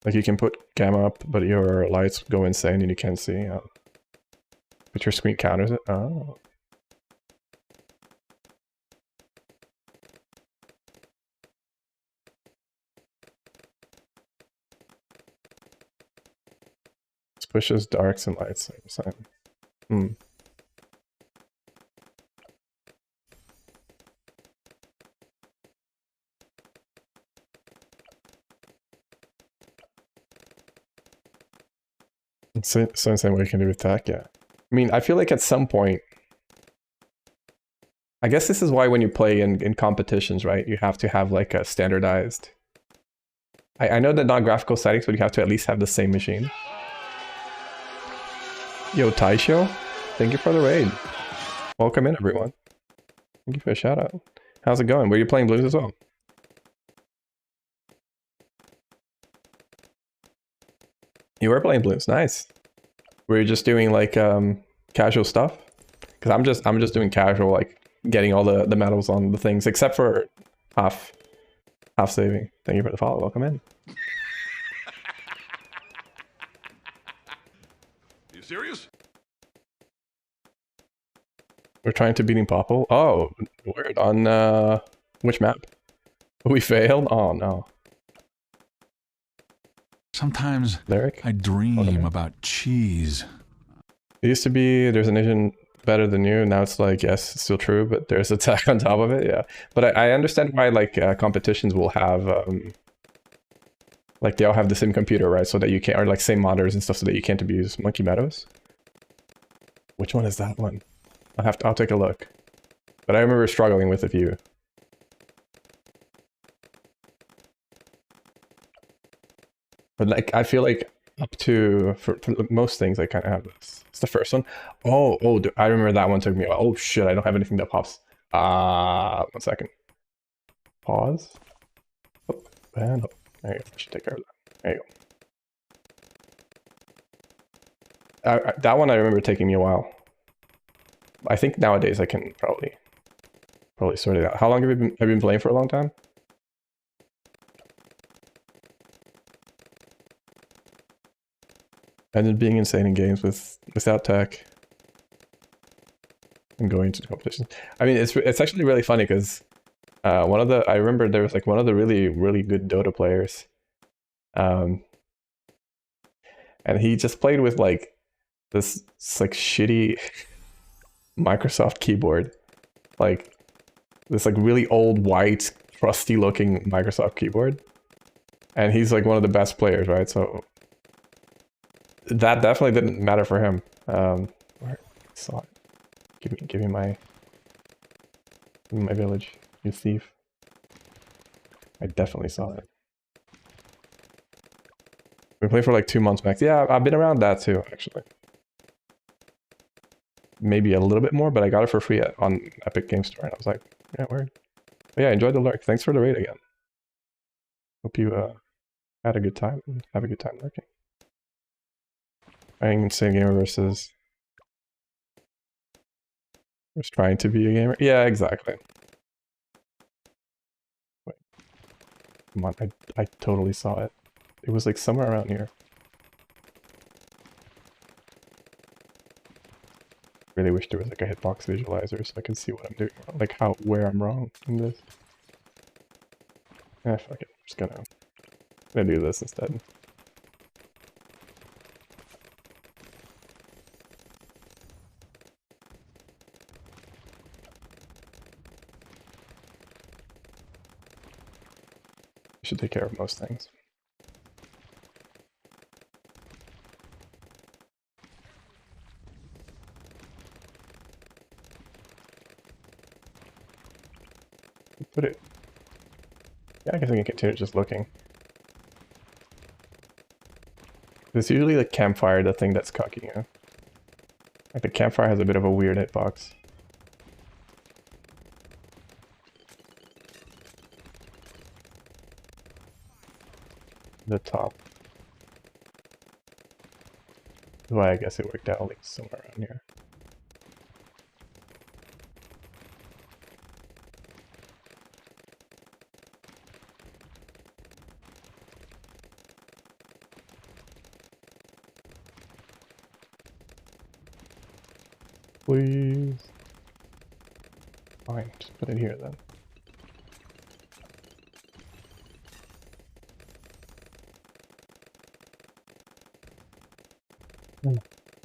S1: Like you can put gamma up, but your lights go insane and you can't see. But your screen counters it. Oh. This pushes darks and lights at the same time. Hmm. So same way you can do with tech, yeah. I mean, I feel like at some point, I guess this is why when you play in competitions, right, you have to have like a standardized. I know that non-graphical settings, but you have to at least have the same machine. Yo, Taisho, thank you for the raid. Welcome in, everyone. Thank you for a shout out. How's it going? Were you playing Bloons as well? You were playing Bloons, nice. Were you just doing like casual stuff? Because I'm just doing casual, like getting all the medals on the things, except for half saving. Thank you for the follow. Welcome in.
S3: You serious?
S1: We're trying to beating Popple. Oh, word on which map? We failed. Oh no.
S3: Sometimes
S1: Lyric?
S3: I dream about cheese.
S1: It used to be there's an Asian better than you. Now it's like, yes, it's still true, but there's attack on top of it. Yeah, but I understand why like competitions will have like they all have the same computer, right? So that you can't, or like same monitors and stuff, so that you can't abuse Monkey Meadows. Which one is that one? I'll take a look. But I remember struggling with a few. But like I feel like up to for most things I kind of have this. It's the first one. Oh, I remember that one took me a while. Oh shit, I don't have anything that pops. 1 second. Pause. Oh, and oh, there you go. I should take care of that. There you go. That one I remember taking me a while. I think nowadays I can probably sort it out. How long have you been playing for? A long time? And then being insane in games without tech and going to competitions. I mean, it's actually really funny because I remember there was like one of the really good Dota players, and he just played with like this like shitty Microsoft keyboard, like this like really old white trusty looking Microsoft keyboard. And he's like one of the best players, right? So that definitely didn't matter for him. Where I saw it. Give me my village, you thief. I definitely saw it. We played for like 2 months max. Yeah, I've been around that too, actually. Maybe a little bit more, but I got it for free on Epic Game Store, and I was like, yeah, word. But yeah, enjoyed the lurk. Thanks for the raid again. Hope you had a good time and have a good time lurking. Playing Insane Gamer versus was trying to be a gamer. Yeah, exactly. Wait. Come on, I totally saw it. It was like somewhere around here. Really wish there was like a hitbox visualizer so I can see what I'm doing, like where I'm wrong in this. Eh, fuck it. I'm just gonna do this instead. Should take care of most things. Put it. Yeah, I guess I can continue just looking. It's usually the campfire, the thing that's cocking you. Like the campfire has a bit of a weird hitbox. The top. Well, I guess it worked out like somewhere around here. Please. Fine, just put it here then.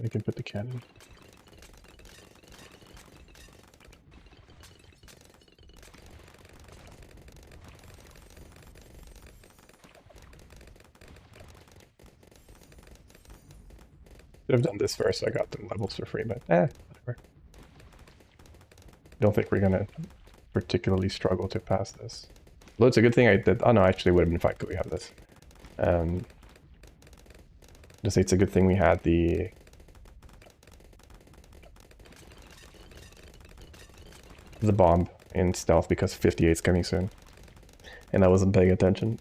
S1: I can put the cannon. Should have done this first so I got the levels for free, but whatever. Don't think we're gonna particularly struggle to pass this. Well, it's a good thing I did. Oh no, actually, it would have been fine because we have this. Just say it's a good thing we had the bomb in stealth because 58 is coming soon, and I wasn't paying attention.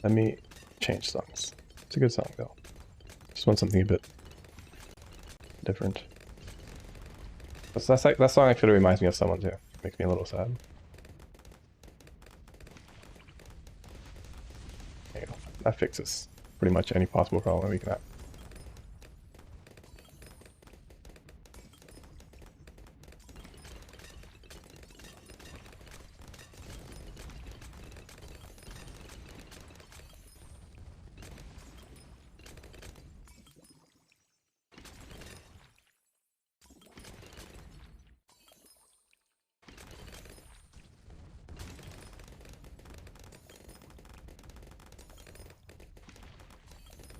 S1: Let me change songs. It's a good song though. Just want something a bit different. That song actually reminds me of someone too. Makes me a little sad. There you go. That fixes pretty much any possible problem we can have.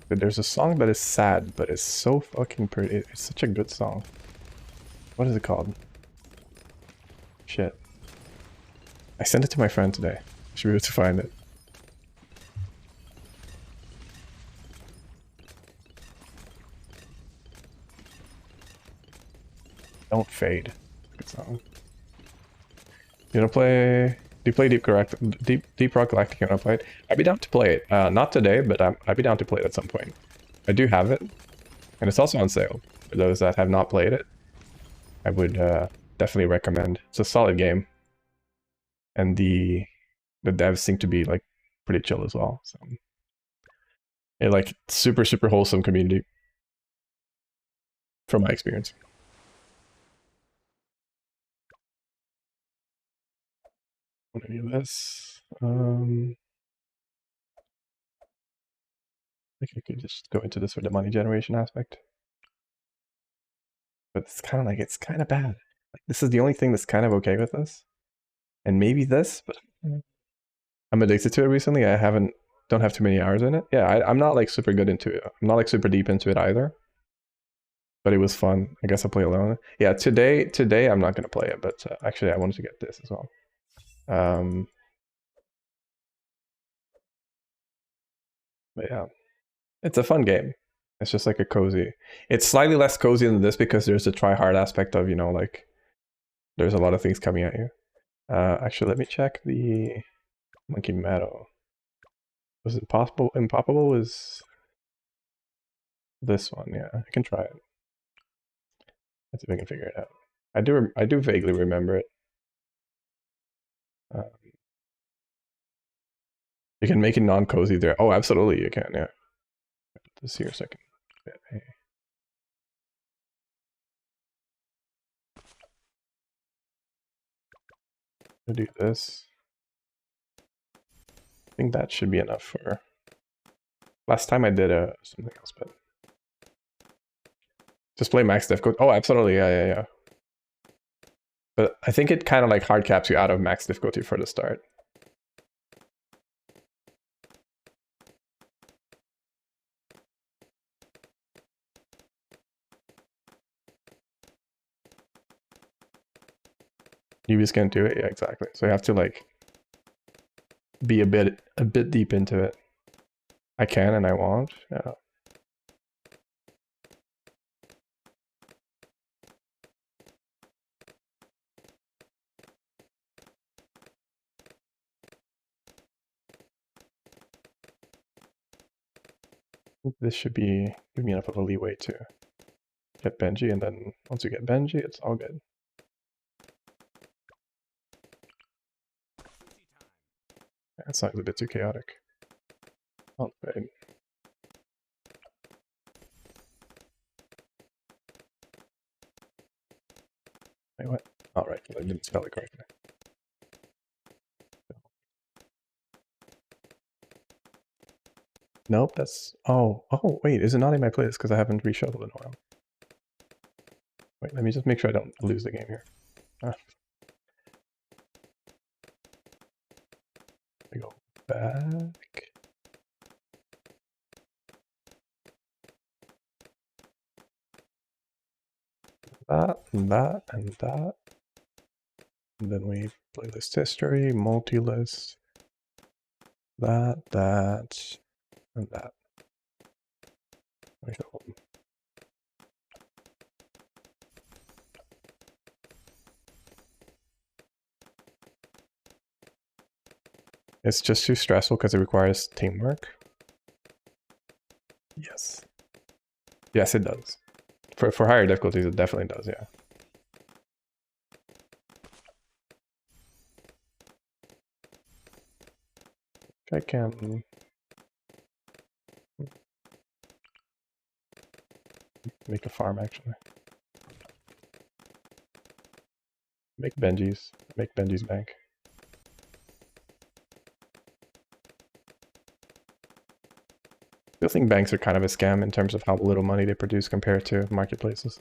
S1: But there's a song that is sad, but it's so fucking pretty. It's such a good song. What is it called? Shit. I sent it to my friend today. Should be able to find it. Don't Fade. Good song. You wanna play? Do you play Deep Rock Galactic? You wanna play it? I'd be down to play it. Not today, but I'd be down to play it at some point. I do have it, and it's also on sale for those that have not played it. I would definitely recommend. It's a solid game, and the devs seem to be like pretty chill as well. So, yeah, like super wholesome community, from my experience. want any of this. I think I could just go into this for the money generation aspect. But it's kind of like, it's kind of bad. Like, this is the only thing that's kind of okay with this. And maybe this, but I'm addicted to it recently. Don't have too many hours in it. Yeah, I'm not like super good into it. I'm not like super deep into it either. But it was fun. I guess I'll play alone. Yeah, today I'm not gonna play it, but actually I wanted to get this as well. But yeah, it's a fun game. It's just like a cozy. It's slightly less cozy than this because there's a try hard aspect of, you know, like there's a lot of things coming at you. Actually, let me check the Monkey Meadow. Was it possible? Impossible was this one. Yeah, I can try it. Let's see if I can figure it out. I do vaguely remember it. You can make it non-cozy there. Oh, absolutely, you can. Yeah. Put this here a second. Yeah. I'll do this. I think that should be enough for. Last time I did something else, but just play max difficulty. Oh, absolutely, yeah. But I think it kind of like hard caps you out of max difficulty for the start. You just can't do it. Yeah, exactly. So you have to like be a bit deep into it. I can and I won't. Yeah. This should be give me enough of a leeway to get Benji, and then once you get Benji, it's all good. That sounds a bit too chaotic. Oh, wait. Wait, what? All right, I didn't spell it correctly. Nope, that's... Oh, wait, is it not in my playlist because I haven't reshuffled in a while? Wait, let me just make sure I don't lose the game here. I go back. That, and that, and that. And then we playlist history, multi-list. That, and that. It's just too stressful because it requires teamwork. Yes. Yes, it does. For higher difficulties, it definitely does, yeah. I can... make a farm, actually. Make Benji's. Make Benji's bank. I still think banks are kind of a scam in terms of how little money they produce compared to marketplaces.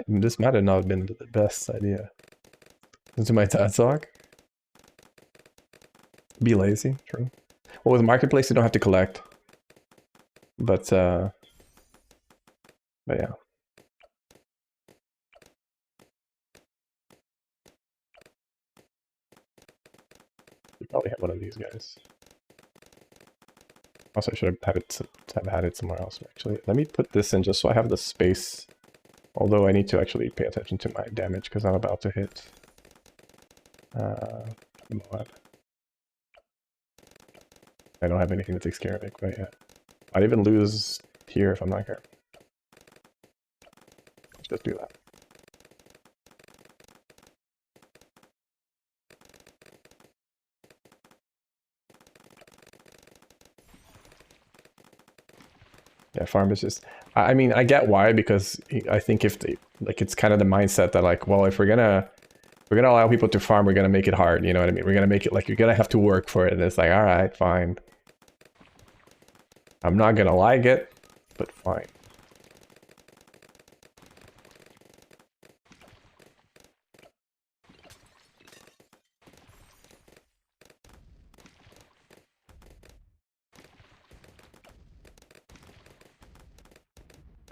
S1: This might have not been the best idea. Into my TED talk. Be lazy, true. Well, with marketplace, you don't have to collect. But yeah. You probably have one of these guys. Also, I should have had it somewhere else, actually. Let me put this in just so I have the space. Although I need to actually pay attention to my damage because I'm about to hit what? I don't have anything that takes care of it quite yet. I'd even lose here if I'm not careful. Let's just do that. Yeah, farm is just. I mean, I get why, because I think if they like, it's kind of the mindset that like, well, if we're gonna allow people to farm, we're gonna make it hard. You know what I mean? We're gonna make it like you're gonna have to work for it. And it's like, all right, fine. I'm not gonna like it, but fine.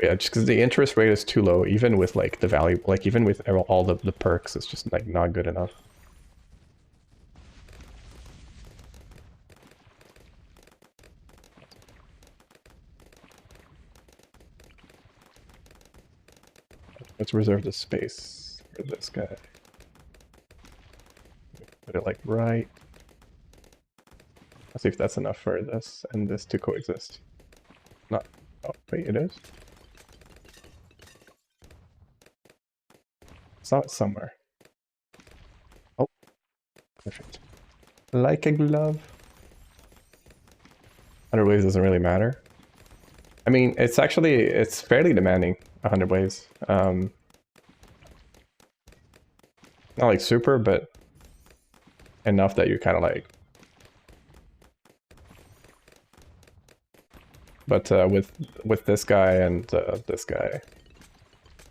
S1: Yeah, just because the interest rate is too low, even with like the value, like even with all the perks, it's just like not good enough. Let's reserve the space for this guy. Put it like right. Let's see if that's enough for this and this to coexist. Not. Oh, wait, it is? Saw it somewhere. Oh, perfect. Like a glove. 100 waves doesn't really matter. I mean, it's actually, it's fairly demanding, 100 waves. Not like super, but enough that you're kind of like... But with this guy and this guy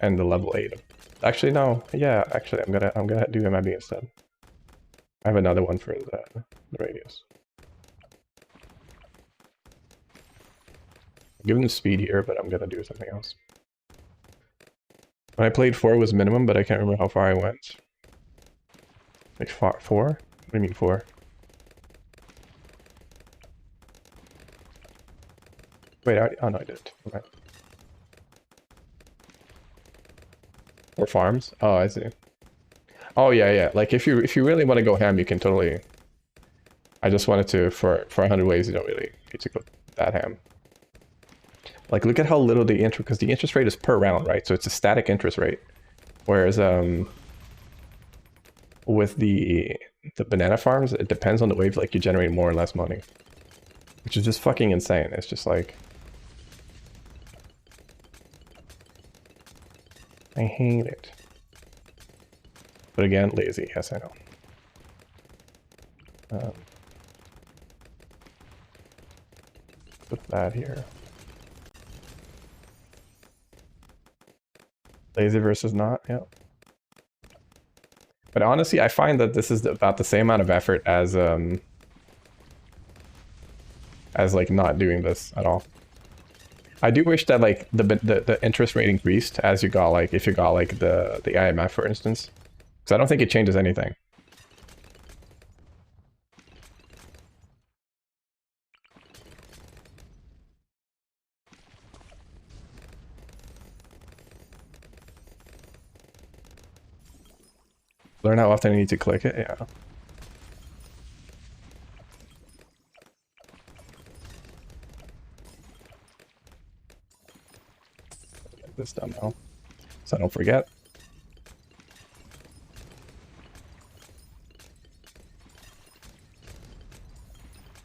S1: and the level 8. Actually, no. Yeah, actually, I'm gonna do MIB instead. I have another one for the radius. I'm giving the speed here, but I'm gonna do something else. When I played 4 was minimum, but I can't remember how far I went. Like 4? What do you mean 4? Wait, oh no, I didn't. Okay. 4 farms? Oh, I see. Oh yeah, yeah. Like if you really want to go ham, you can totally. I just wanted to for 100 waves, you don't really need to go that ham. Like look at how little the interest, because the interest rate is per round, right? So it's a static interest rate. Whereas with the banana farms, it depends on the wave. Like you generate more or less money, which is just fucking insane. It's just like. I hate it. But again, lazy. Yes, I know. Put that here. Lazy versus not, yeah. But honestly, I find that this is about the same amount of effort as like not doing this at all. I do wish that like the interest rate increased as you got like if you got like the IMF, for instance, because I don't think it changes anything. Learn how often you need to click it, yeah. Get this done now, so I don't forget.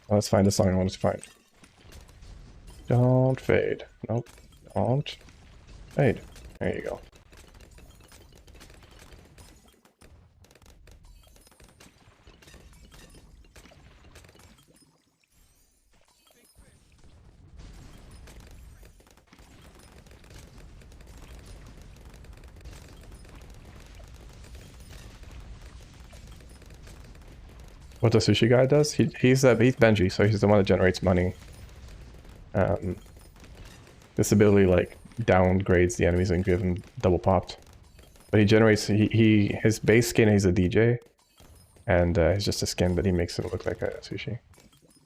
S1: Let's find the song I wanted to find. Don't fade. Nope. Don't fade. There you go. What the sushi guy does? He's Benji, so he's the one that generates money. This ability like downgrades the enemies and give him double popped. But he generates his base skin. He's a DJ, and he's just a skin, but he makes it look like a sushi.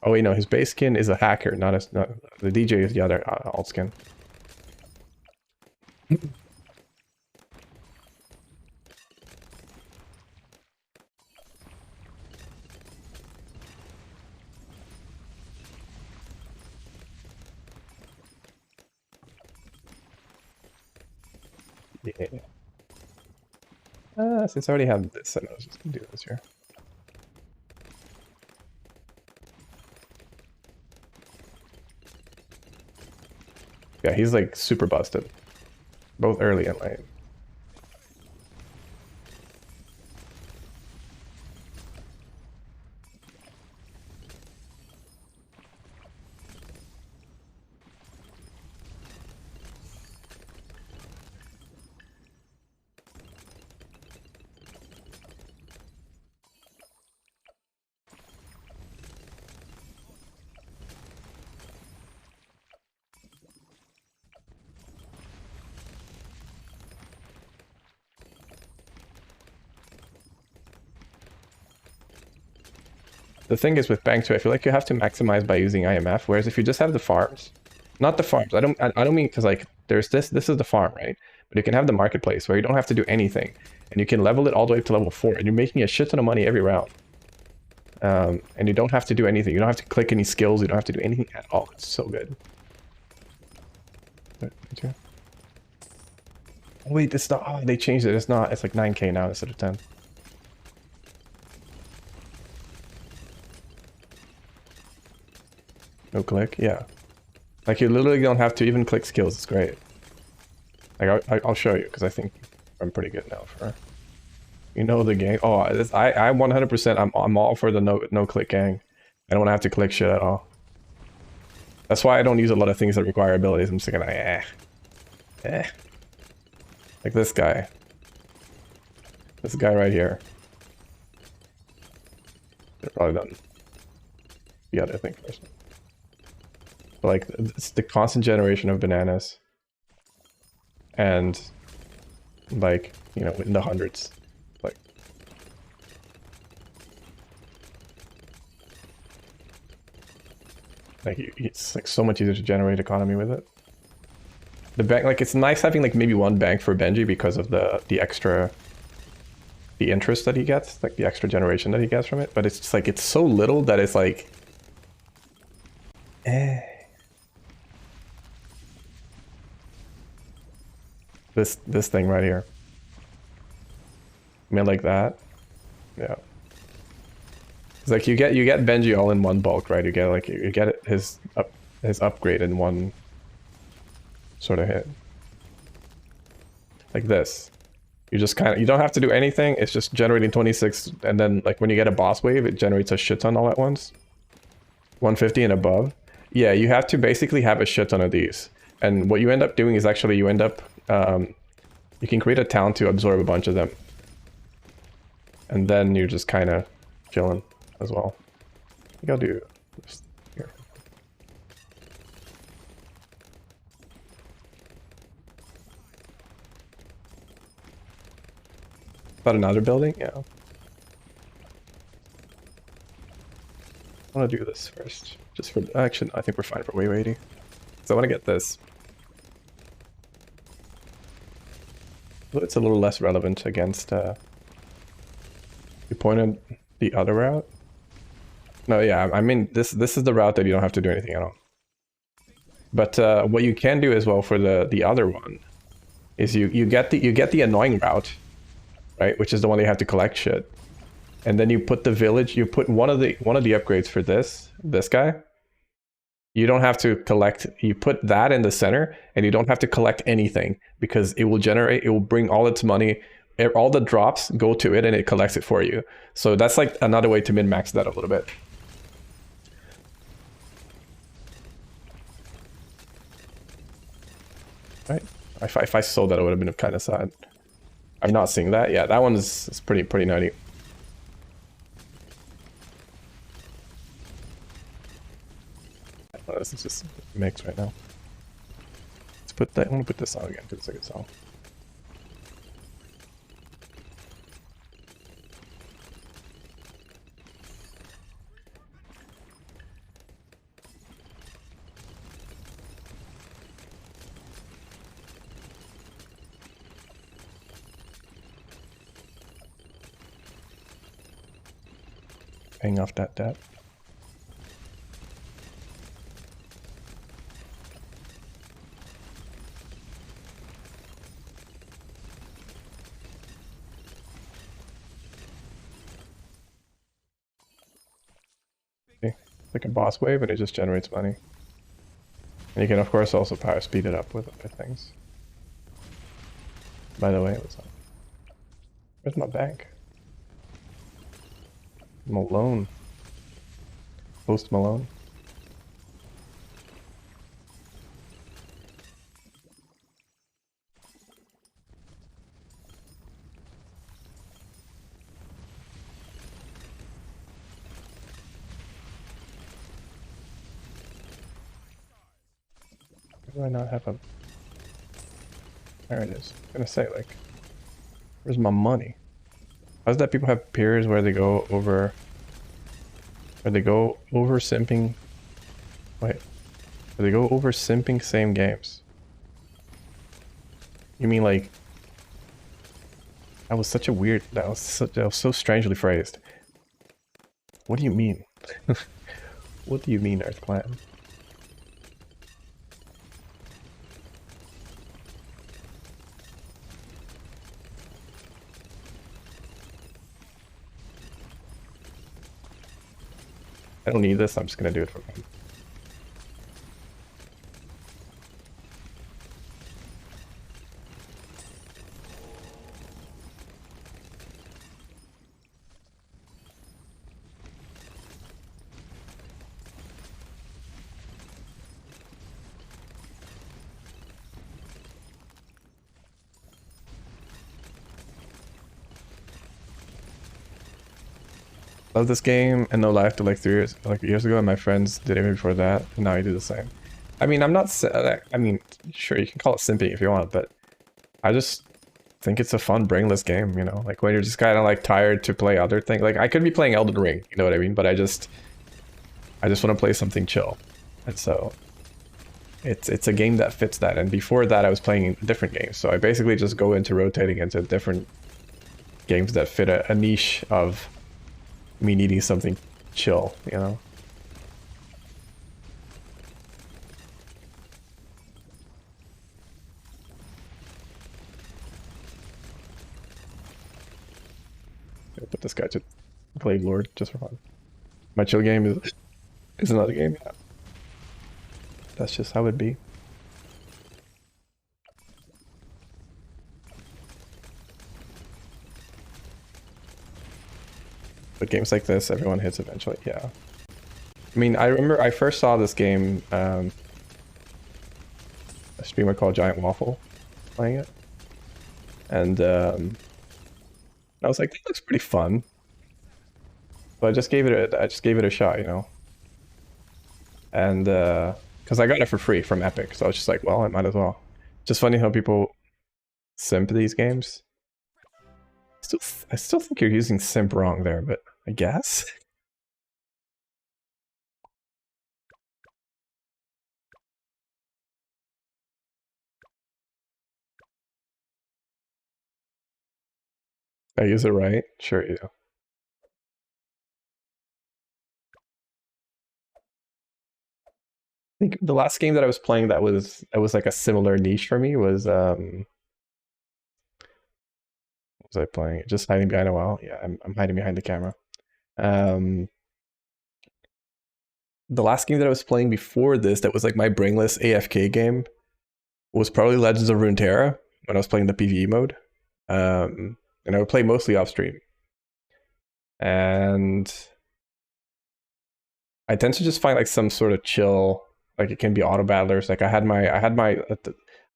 S1: Oh wait, no, his base skin is a hacker, not the DJ is the other alt skin. Yeah. Since I already have this, I know I was just gonna do this here. Yeah, he's like super busted. Both early and late. The thing is with bank too, I feel like you have to maximize by using IMF, whereas if you just have the farms, not the farms, I don't mean because like there's this is the farm, right? But you can have the marketplace where you don't have to do anything, and you can level it all the way up to level 4, and you're making a shit ton of money every round. And you don't have to do anything. You don't have to click any skills. You don't have to do anything at all. It's so good. Wait, it's not. Oh, they changed it. It's not. It's like 9K now instead of 10. No click? Yeah. Like, you literally don't have to even click skills. It's great. Like, I'll show you, because I think I'm pretty good now for... You know the game. Oh, I 100%, I'm all for the no click gang. I don't have to click shit at all. That's why I don't use a lot of things that require abilities. I'm just like, Like this guy. This guy right here. They're probably done the other thing first. But like, it's the constant generation of bananas. And like, you know, in the hundreds. Like, it's like so much easier to generate economy with it. The bank, like, it's nice having like maybe one bank for Benji because of the extra, the interest that he gets, like the extra generation that he gets from it. But it's just like, it's so little that it's like, This thing right here. I mean, like that. Yeah. It's like you get Benji all in one bulk, right? You get like you get his upgrade in one sort of hit. Like this. You just you don't have to do anything. It's just generating 26, and then like when you get a boss wave, it generates a shit ton all at once. 150 and above. Yeah, you have to basically have a shit ton of these. And what you end up doing is actually you end up you can create a town to absorb a bunch of them. And then you're just kind of chilling as well. I think I'll do this here. About another building? Yeah. I want to do this first. Just for... Actually, I think we're fine for wave 80. So I want to get this. But it's a little less relevant against... You pointed the other route? No, yeah, I mean, this is the route that you don't have to do anything at all. But what you can do as well for the other one is you get the annoying route, right? Which is the one that you have to collect shit. And then you put the village, you put one of the upgrades for this guy. You don't have to collect, you put that in the center, and you don't have to collect anything because it will bring all its money, all the drops go to it and it collects it for you. So that's like another way to min-max that a little bit. Right? If I sold that, it would have been kind of sad. I'm not seeing that. Yeah, that one is pretty nutty. Oh, this is just mixed right now. Let's put that. I'm gonna put this on again because it's a good song. Paying off that debt. Okay. Like a boss wave and it just generates money. And you can of course also power speed it up with other things. By the way, where's my bank? Malone. Post Malone. Why do I not have a... There it is. I'm gonna say, like, where's my money? How's that people have peers where they go over... Where they go over simping... Wait. Where they go over simping same games? You mean like... That was such a weird... That was so strangely phrased. What do you mean? What do you mean, Earth Clan? I don't need this, I'm just gonna do it for fun. Love this game and no life to like 3 years ago, and my friends did it before that, and now I do the same. I mean, I'm not. I mean, sure, you can call it simping if you want, but I just think it's a fun, brainless game. You know, like when you're just kind of like tired to play other things. Like I could be playing Elden Ring, you know what I mean? But I just want to play something chill, and so it's a game that fits that. And before that, I was playing different games, so I basically just go into rotating into different games that fit a niche of me needing something chill, you know? I'll put this guy to play Lord just for fun. My chill game is another game, yeah. That's just how it be. But games like this, everyone hits eventually, yeah. I mean, I remember I first saw this game, a streamer called Giant Waffle playing it. And I was like, that looks pretty fun. So I just gave it a shot, you know? And, because I got it for free from Epic, so I was just like, well, I might as well. Just funny how people simp these games. I still think you're using simp wrong there, but I guess. I use it right? Sure you do. I think the last game that I was playing that was like a similar niche for me was what was I playing? Just hiding behind a wall. Yeah, I'm hiding behind the camera. The last game that I was playing before this that was like my brainless AFK game was probably Legends of Runeterra when I was playing the PvE mode. And I would play mostly off stream. And I tend to just find like some sort of chill, like it can be auto battlers. Like I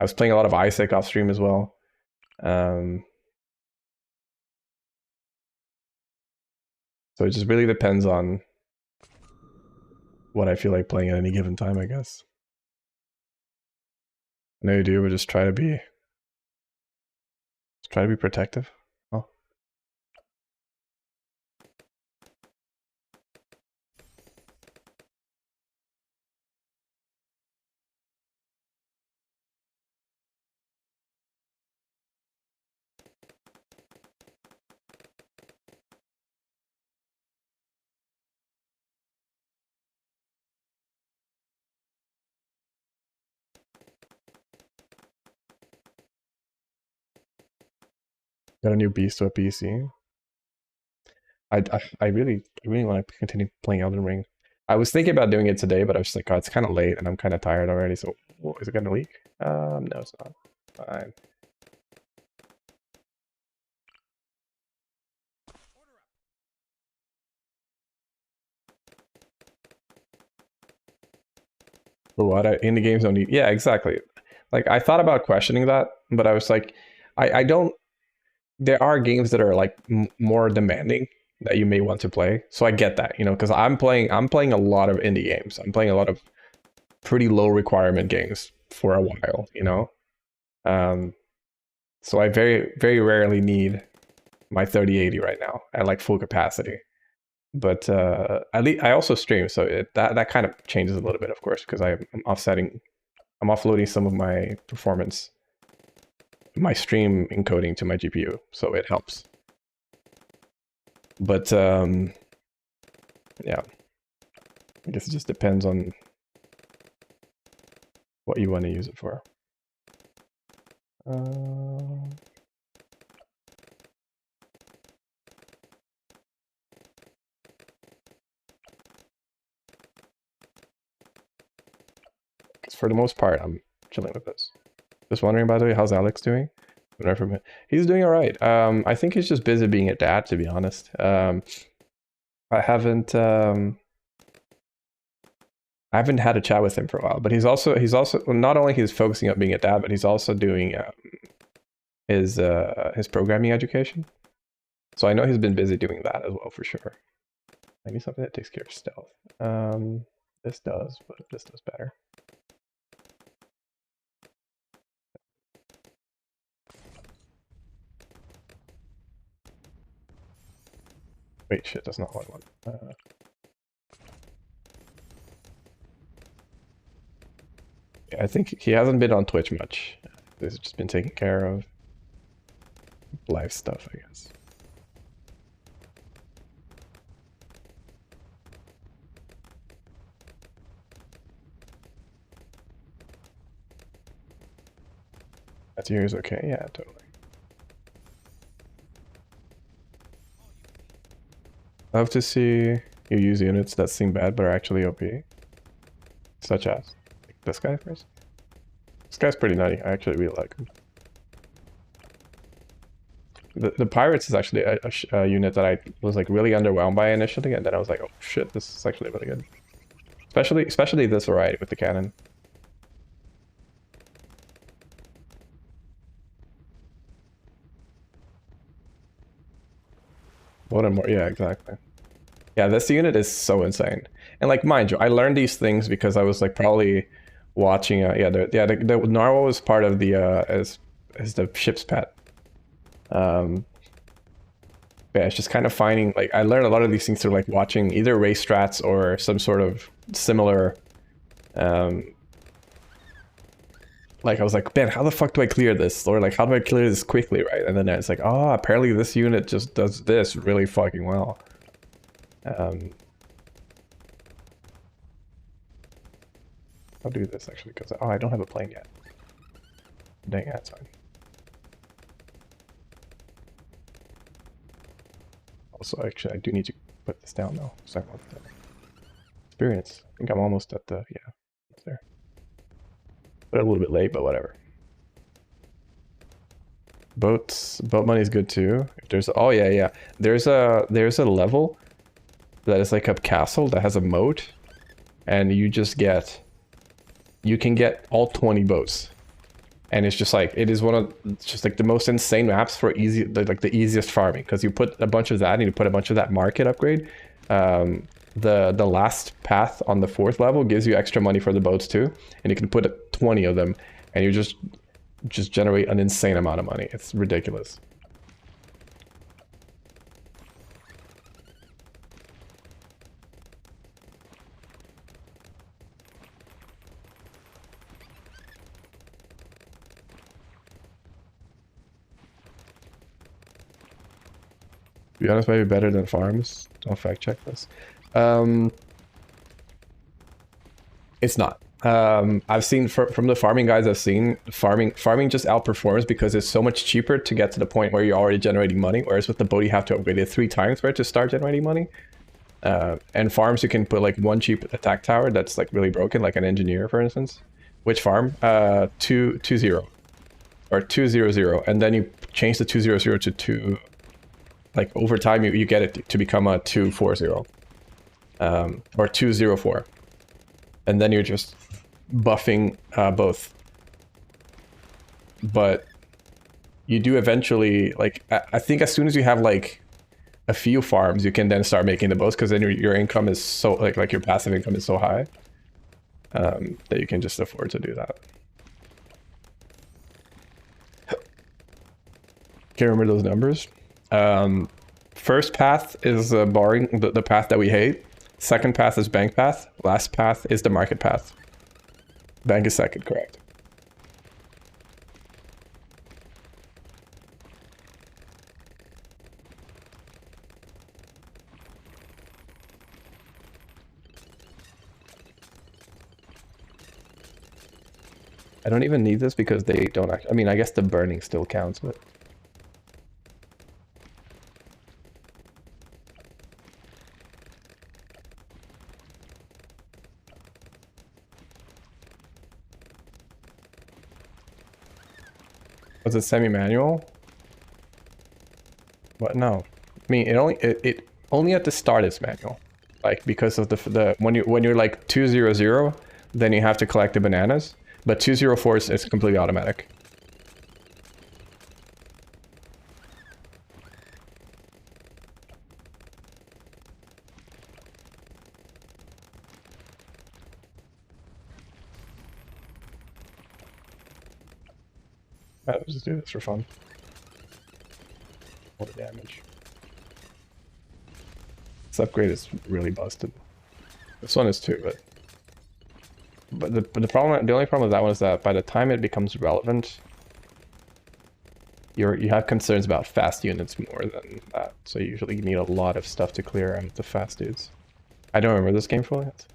S1: was playing a lot of Isaac off stream as well. So it just really depends on what I feel like playing at any given time, I guess. I know you do, but just try to be protective. Oh. Got a new beast to a PC. I really want to continue playing Elden Ring. I was thinking about doing it today, but I was just like, oh, it's kind of late and I'm kind of tired already. So, oh, is it gonna leak? No, it's not. Fine. For what? Indie games don't need. Yeah, exactly. Like I thought about questioning that, but I was like, I don't. There are games that are like more demanding that you may want to play. So I get that, you know, because I'm playing a lot of indie games. I'm playing a lot of pretty low requirement games for a while, you know. So I very rarely need my 3080 right now at like full capacity. But at least I also stream, so that kind of changes a little bit, of course, because I'm offloading some of my performance, my stream encoding to my GPU, so it helps. But yeah, I guess it just depends on what you want to use it for. For the most part, I'm chilling with this. Just wondering, by the way, how's Alex doing? He's doing all right. I think he's just busy being a dad, to be honest. I haven't had a chat with him for a while, but he's also not only he's focusing on being a dad, but he's also doing his programming education. So I know he's been busy doing that as well, for sure. I need something that takes care of stealth. This does, but this does better. Wait, shit, that's not what I want. Yeah, I think he hasn't been on Twitch much. He's just been taking care of live stuff, I guess. That's yours, okay? Yeah, totally. I love to see you use units that seem bad but are actually OP. Such as like this guy first. This guy's pretty nutty. I actually really like him. The Pirates is actually a unit that I was like really underwhelmed by initially, and then I was like, oh shit, this is actually really good. Especially this variety with the cannon. More and more, yeah, exactly. Yeah, this unit is so insane. And like, mind you, I learned these things because I was like probably watching. The narwhal was part of the as the ship's pet. Yeah, it's just kind of finding, like, I learned a lot of these things through like watching either race strats or some sort of similar. Like I was like, man, how the fuck do I clear this? Or like, how do I clear this quickly, right? And then it's like, oh, apparently this unit just does this really fucking well. I'll do this actually because I don't have a plane yet. Dang, that's fine. Also, actually, I do need to put this down though. So I want the experience. I think I'm almost at the it's there. But a little bit late, but whatever. Boat money is good too. If there's there's a level that is like a castle that has a moat, and you can get all 20 boats, and it's just like it's just like the most insane maps for like the easiest farming, because you put a bunch of that and you put a bunch of that market upgrade. The last path on the 4th level gives you extra money for the boats too, and you can put 20 of them, and you just generate an insane amount of money. It's ridiculous. To be honest, maybe better than farms. Don't fact check this. It's not. I've seen from the farming guys I've seen, farming just outperforms because it's so much cheaper to get to the point where you're already generating money. Whereas with the boat, you have to upgrade it 3 times for it to start generating money. And farms you can put like one cheap attack tower that's like really broken, like an engineer, for instance. Which farm? 220 or 200, and then you change the 200 to 2. Like over time, you get it to become a 240, or 204, and then you're just buffing both. But you do eventually, like, I think as soon as you have like a few farms, you can then start making the bows, because then your income is so like your passive income is so high that you can just afford to do that. Can't remember those numbers. First path is boring, the path that we hate. Second path is bank path. Last path is the market path. Bank is second, correct. I don't even need this because they don't actually, I mean, I guess the burning still counts, but... Was it semi-manual? What? No. I mean, it only at the start is manual, like because of the when you're like 200, then you have to collect the bananas. But 204 is completely automatic. Let's just do this for fun. What damage. This upgrade is really busted. This one is too, but the problem, the only problem with that one is that by the time it becomes relevant, you have concerns about fast units more than that. So you usually need a lot of stuff to clear out the fast dudes. I don't remember this game fully yet.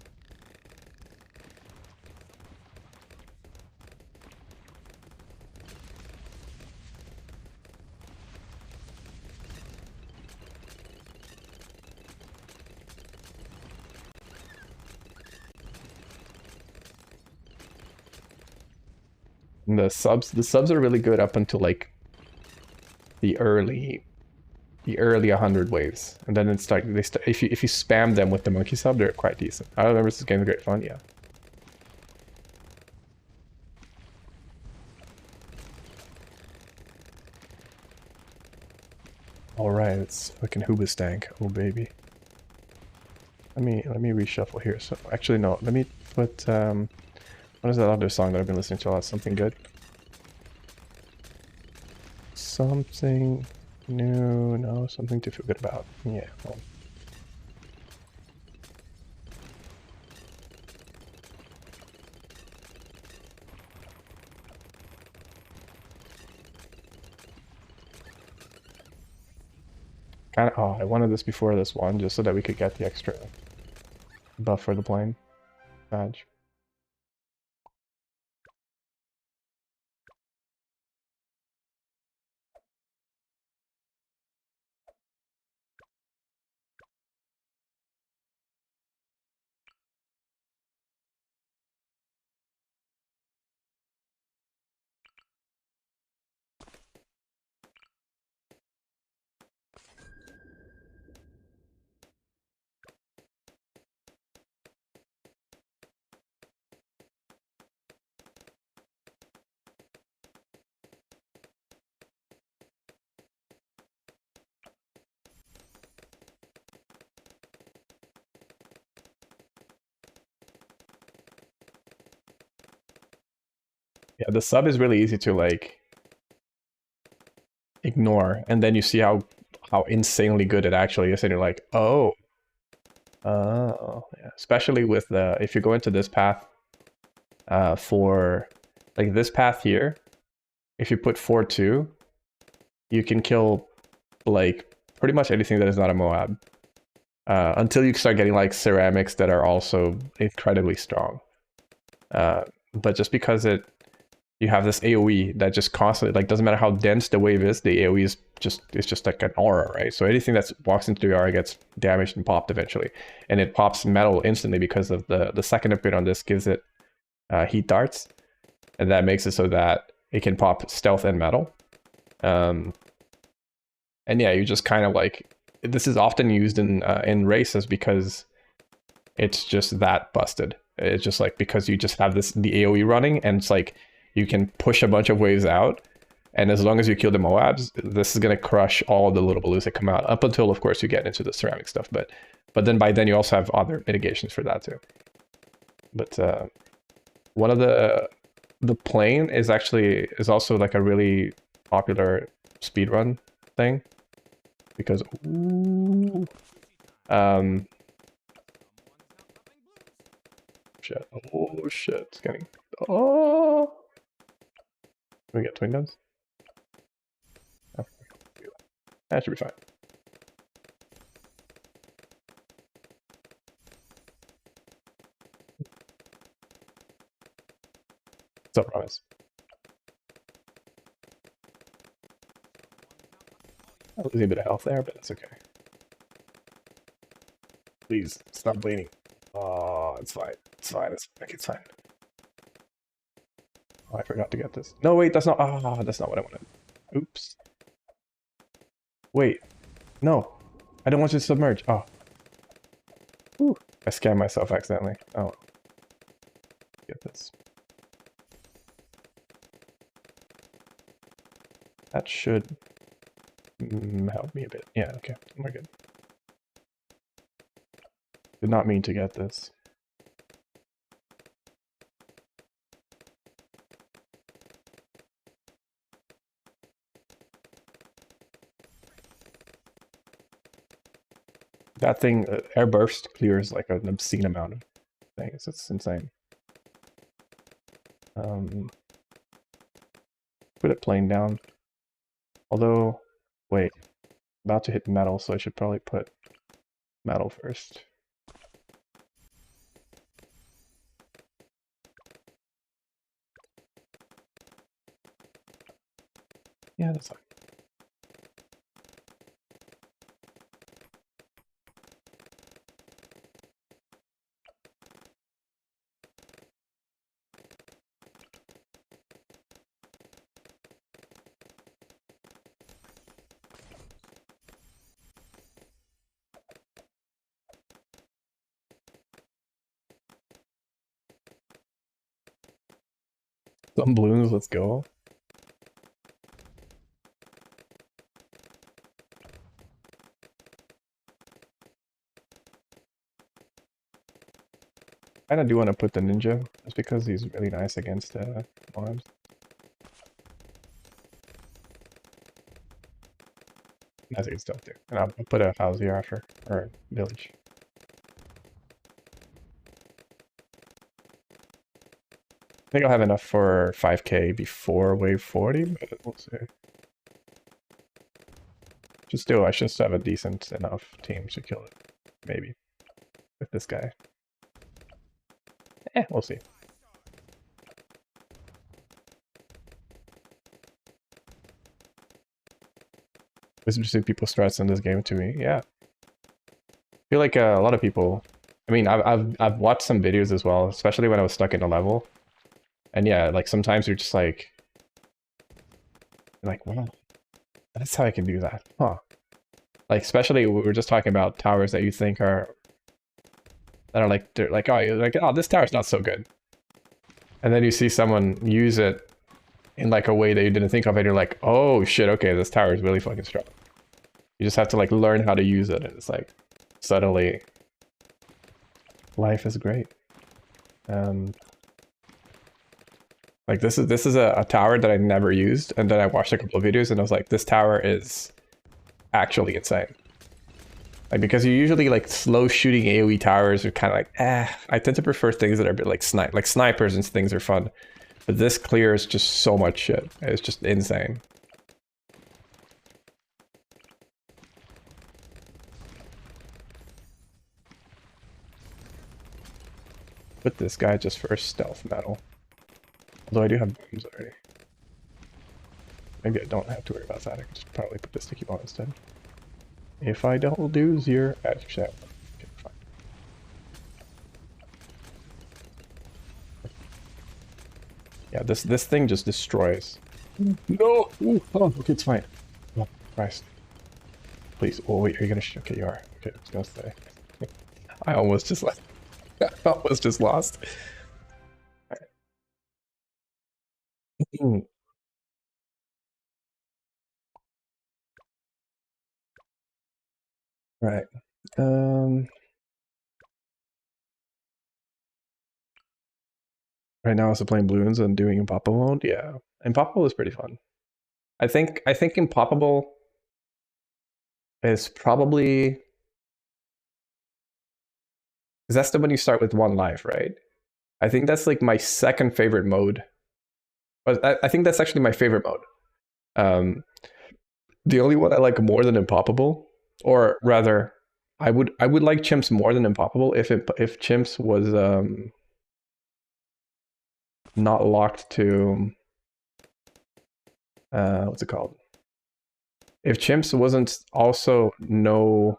S1: And the subs are really good up until like the early 100 waves, and then it's like if you spam them with the monkey sub, they're quite decent. I remember this game is great fun, yeah. All right, it's fucking Hoobastank, oh baby. Let me reshuffle here. So actually no, let me put what is that other song that I've been listening to a lot? Something good. Something new, no, something to feel good about. Yeah. Well. Kind of. Oh, I wanted this before this one, just so that we could get the extra buff for the plane badge. Yeah, the sub is really easy to like ignore, and then you see how insanely good it actually is, and you're like, oh, yeah. Especially with the if you go into this path, for like this path here, if you put 4-2, you can kill like pretty much anything that is not a Moab, until you start getting like ceramics that are also incredibly strong. But just because you have this AoE that just constantly, like, doesn't matter how dense the wave is, the AoE is just like an aura, right? So anything that walks into the aura gets damaged and popped eventually, and it pops metal instantly because of the second upgrade on this gives it heat darts, and that makes it so that it can pop stealth and metal. And yeah, you just kind of like, this is often used in races because it's just that busted. It's just like, because you just have the AoE running, and it's like you can push a bunch of waves out, and as long as you kill the Moabs, this is gonna crush all the little balloons that come out, up until of course you get into the ceramic stuff, but then by then you also have other mitigations for that too. But one of the plane is also like a really popular speedrun thing, because shit, oh shit, it's getting, oh, can we get twin guns? Oh, that should be fine. What's up, Promise? I'm losing a bit of health there, but that's okay. Please, stop bleeding. Oh, it's fine. It's fine. It's fine. Oh, I forgot to get this. No, wait, that's not... Ah, that's not what I wanted. Oops. Wait. No. I don't want you to submerge. Oh. Whew. I scammed myself accidentally. Oh. Get this. That should help me a bit. Yeah, okay. We're good. Did not mean to get this. That thing, air burst clears like an obscene amount of things. It's insane. Put it plane down. Although, wait, about to hit metal, so I should probably put metal first. Yeah, that's fine. Some balloons, let's go. I kinda do want to put the ninja, just because he's really nice against mobs. Nice against stealth too. And I'll put a house here after, or village. I think I'll have enough for 5k before wave 40, but we'll see. I should still have a decent enough team to kill it, maybe, with this guy. We'll see. It's interesting people's strats in this game to me. Yeah, I feel like a lot of people. I mean, I've watched some videos as well, especially when I was stuck in a level. And yeah, like sometimes you're just like, wow, that's how I can do that, huh? Like especially we were just talking about towers that you think are they're like, oh, you're like, oh, this tower's not so good. And then you see someone use it in like a way that you didn't think of, and you're like, oh shit, okay, this tower is really fucking strong. You just have to like learn how to use it, and it's like suddenly life is great. Like this is a tower that I never used, and then I watched a couple of videos and I was like, this tower is actually insane. Like, because you usually like slow shooting AoE towers are kind of like, I tend to prefer things that are a bit like snipers and things are fun. But this clears just so much shit. It's just insane. Put this guy just for stealth metal. Although I do have booms already. Maybe I don't have to worry about that. I can just probably put the sticky ball instead. If I don't lose your shit. Okay, fine. Yeah, this thing just destroys. No! Ooh, hold on. Okay, it's fine. Oh, Christ. Please. Oh, wait, are you gonna okay, you are. Okay, I was gonna say. I almost just left. I almost just lost. Alright. Right. Right now, I'm also playing Bloons and doing Impoppable mode. Yeah, Impoppable is pretty fun. I think Impoppable is probably because that's the one you start with one life, right? I think that's like my second favorite mode. But I think that's actually my favorite mode. The only one I like more than Impoppable, or rather, I would like Chimps more than Impoppable if Chimps was not locked to what's it called? If Chimps wasn't also the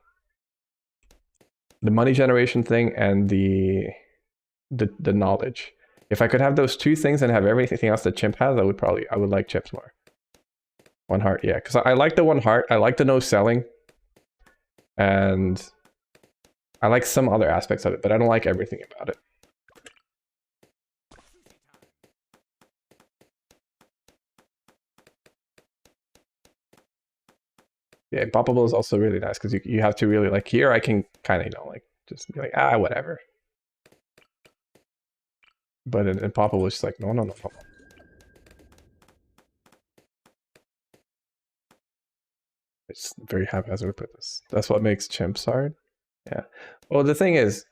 S1: money generation thing and the knowledge. If I could have those two things and have everything else that Chimp has, I would like Chimps more. One heart, yeah, because I like the one heart. I like the no selling, and I like some other aspects of it, but I don't like everything about it. Yeah, Impoppable is also really nice because you have to really like here. I can kind of like just be like whatever. But in Impoppable, it's just like no. It's very haphazard with this. That's what makes Chimps hard. Yeah. Well, the thing is,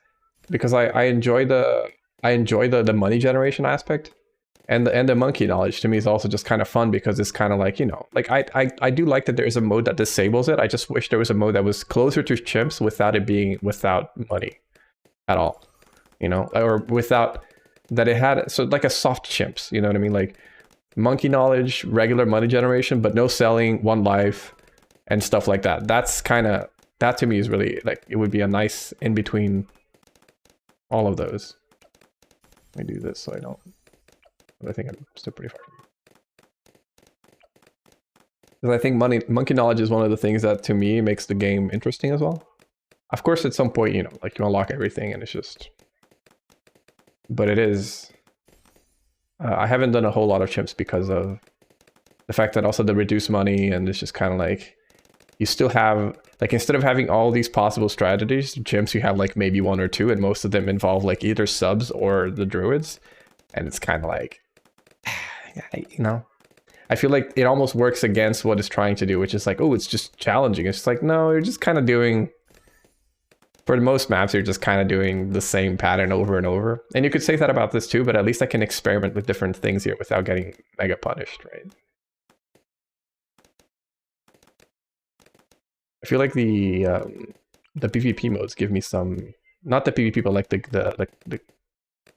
S1: because I enjoy the money generation aspect, and the monkey knowledge to me is also just kind of fun because it's kind of like, you know, like I do like that there's a mode that disables it. I just wish there was a mode that was closer to Chimps without it being without money at all, you know, or without that it had so like a soft Chimps, you know what I mean, like monkey knowledge, regular money generation, but no selling, one life, and stuff like that. That's kind of that to me is really like it would be a nice in between all of those. Let me do this so I don't. I think I'm still pretty far. Because I think monkey knowledge is one of the things that to me makes the game interesting as well. Of course, at some point, you know, like you unlock everything and it's just. But it is. I haven't done a whole lot of Chimps because of the fact that also the reduced money and it's just kind of like you still have like instead of having all these possible strategies, Chimps you have like maybe one or two, and most of them involve like either subs or the druids, and it's kind of like. You know, I feel like it almost works against what it's trying to do, which is like, oh, it's just challenging. It's just like, no, you're just kind of doing, for most maps, you're just kind of doing the same pattern over and over. And you could say that about this too, but at least I can experiment with different things here without getting mega punished, right? I feel like the PvP modes give me some, not the PvP, but like the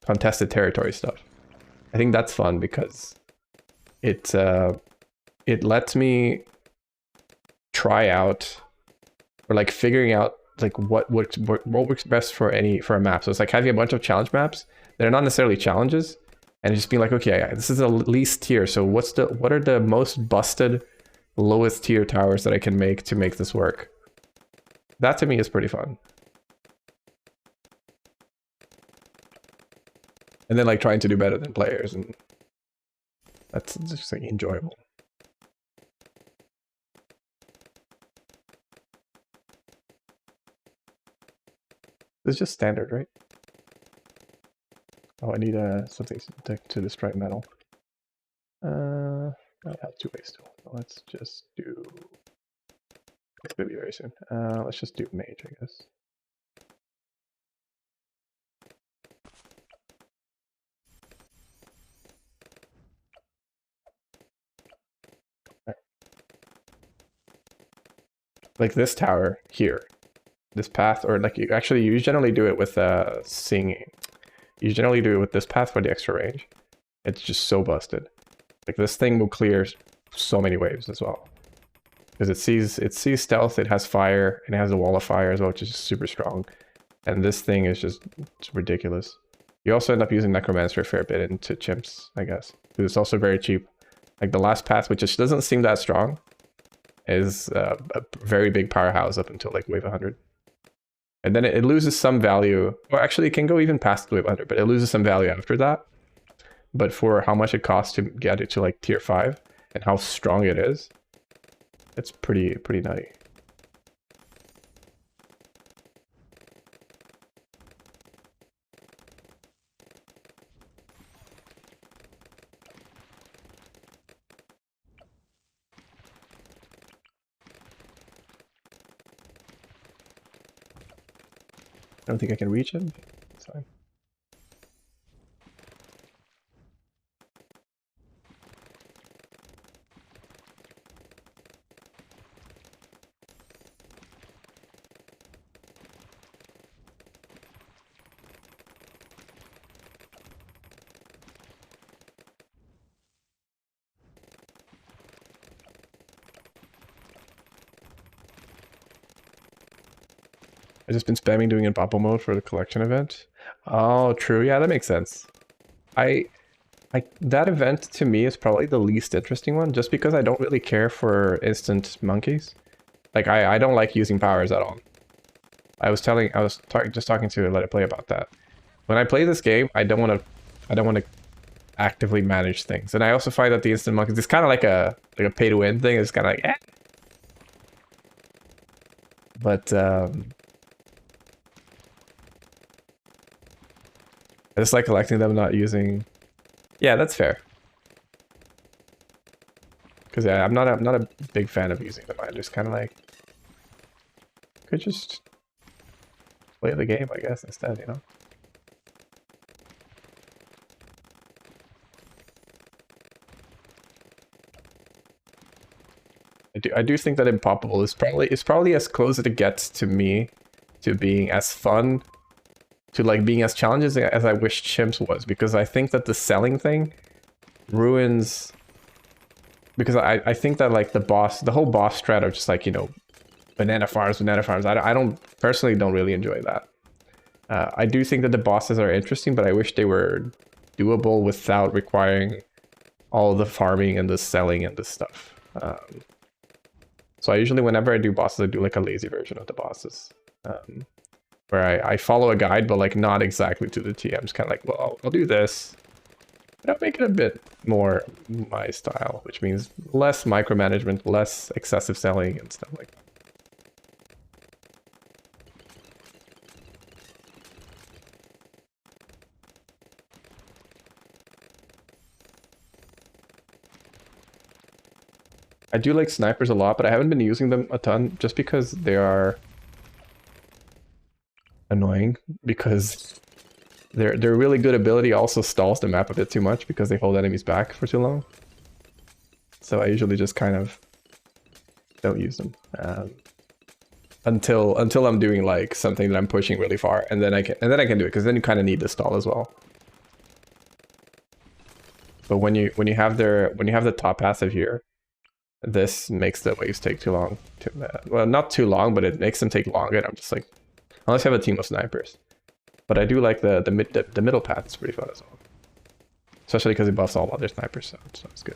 S1: contested territory stuff. I think that's fun because it lets me try out or like figuring out like what works best for a map. So it's like having a bunch of challenge maps that are not necessarily challenges, and just being like, okay, this is the least tier. So what are the most busted lowest tier towers that I can make to make this work? That to me is pretty fun. And then like trying to do better than players, and that's just like enjoyable. It's just standard, right? Oh, I need something to destroy metal. I have 2 ways still. Let's just do. It's gonna be very soon. Let's just do mage, I guess. Like this tower here, this path, or like you generally do it with singing. You generally do it with this path for the extra range. It's just so busted. Like this thing will clear so many waves as well. Because it sees stealth, it has fire, and it has a wall of fire as well, which is just super strong. And this thing is just it's ridiculous. You also end up using Necromancer a fair bit into chimps, I guess. Because it's also very cheap. Like the last path, which just doesn't seem that strong, is a very big powerhouse up until like wave 100. And then it loses some value, or actually it can go even past wave 100, but it loses some value after that. But for how much it costs to get it to like tier 5 and how strong it is, it's pretty nutty. I don't think I can reach him. It's fine. I've just been spamming doing in Bopple mode for the collection event. Oh, true. Yeah, that makes sense. That event to me is probably the least interesting one, just because I don't really care for instant monkeys. Like I don't like using powers at all. Just talking to Let It Play about that. When I play this game, I don't want to actively manage things, and I also find that the instant monkeys it's kind of like a pay to win thing. It's kind of like, eh. But I just like collecting them, not using. Yeah, that's fair. Because yeah, I'm not a big fan of using them. I just kind of like could just play the game, I guess, instead, you know. I do think that Impoppable is probably as close as it gets to me to being as fun, to like being as challenging as I wish Chimps was, because I think that the selling thing ruins, because I think that like the whole boss strat of just like, you know, banana farms, I don't personally don't really enjoy that. I do think that the bosses are interesting, but I wish they were doable without requiring all the farming and the selling and this stuff. So I usually, whenever I do bosses, I do like a lazy version of the bosses. Where I follow a guide, but like not exactly to the T. I'm just kind of like, well, I'll do this. But I'll make it a bit more my style, which means less micromanagement, less excessive selling and stuff like that. I do like snipers a lot, but I haven't been using them a ton just because they are annoying, because their really good ability also stalls the map a bit too much because they hold enemies back for too long. So I usually just kind of don't use them until I'm doing like something that I'm pushing really far, and then I can do it, because then you kind of need the stall as well. But when you have the top passive here, this makes the waves take too long. Well, not too long, but it makes them take longer. And I'm just like, unless you have a team of snipers. But I do like the middle path. It's pretty fun as well, especially because it buffs all other snipers, so it's good.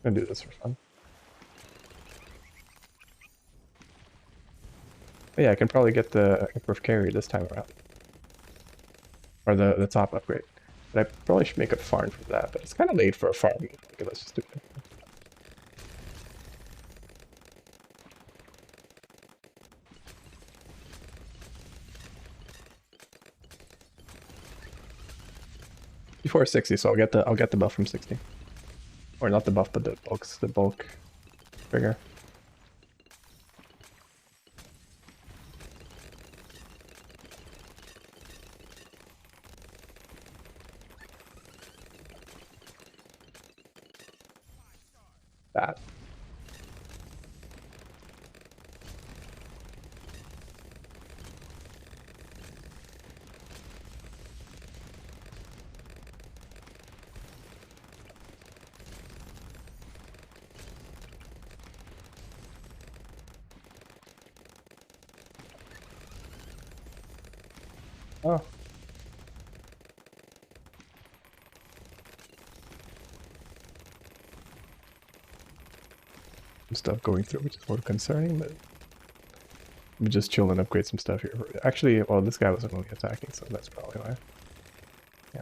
S1: I'm gonna do this for fun. But yeah, I can probably get the Emperor carry this time around, or the top upgrade. But I probably should make a farm for that, but it's kind of late for a farm. Okay, let's just do it. Before 60, so I'll get the buff from 60. Or not the buff, but the bulk trigger. That. Oh. Some stuff going through, which is more concerning, but we just chill and upgrade some stuff here. Actually, well, this guy wasn't really attacking, so that's probably why. Yeah.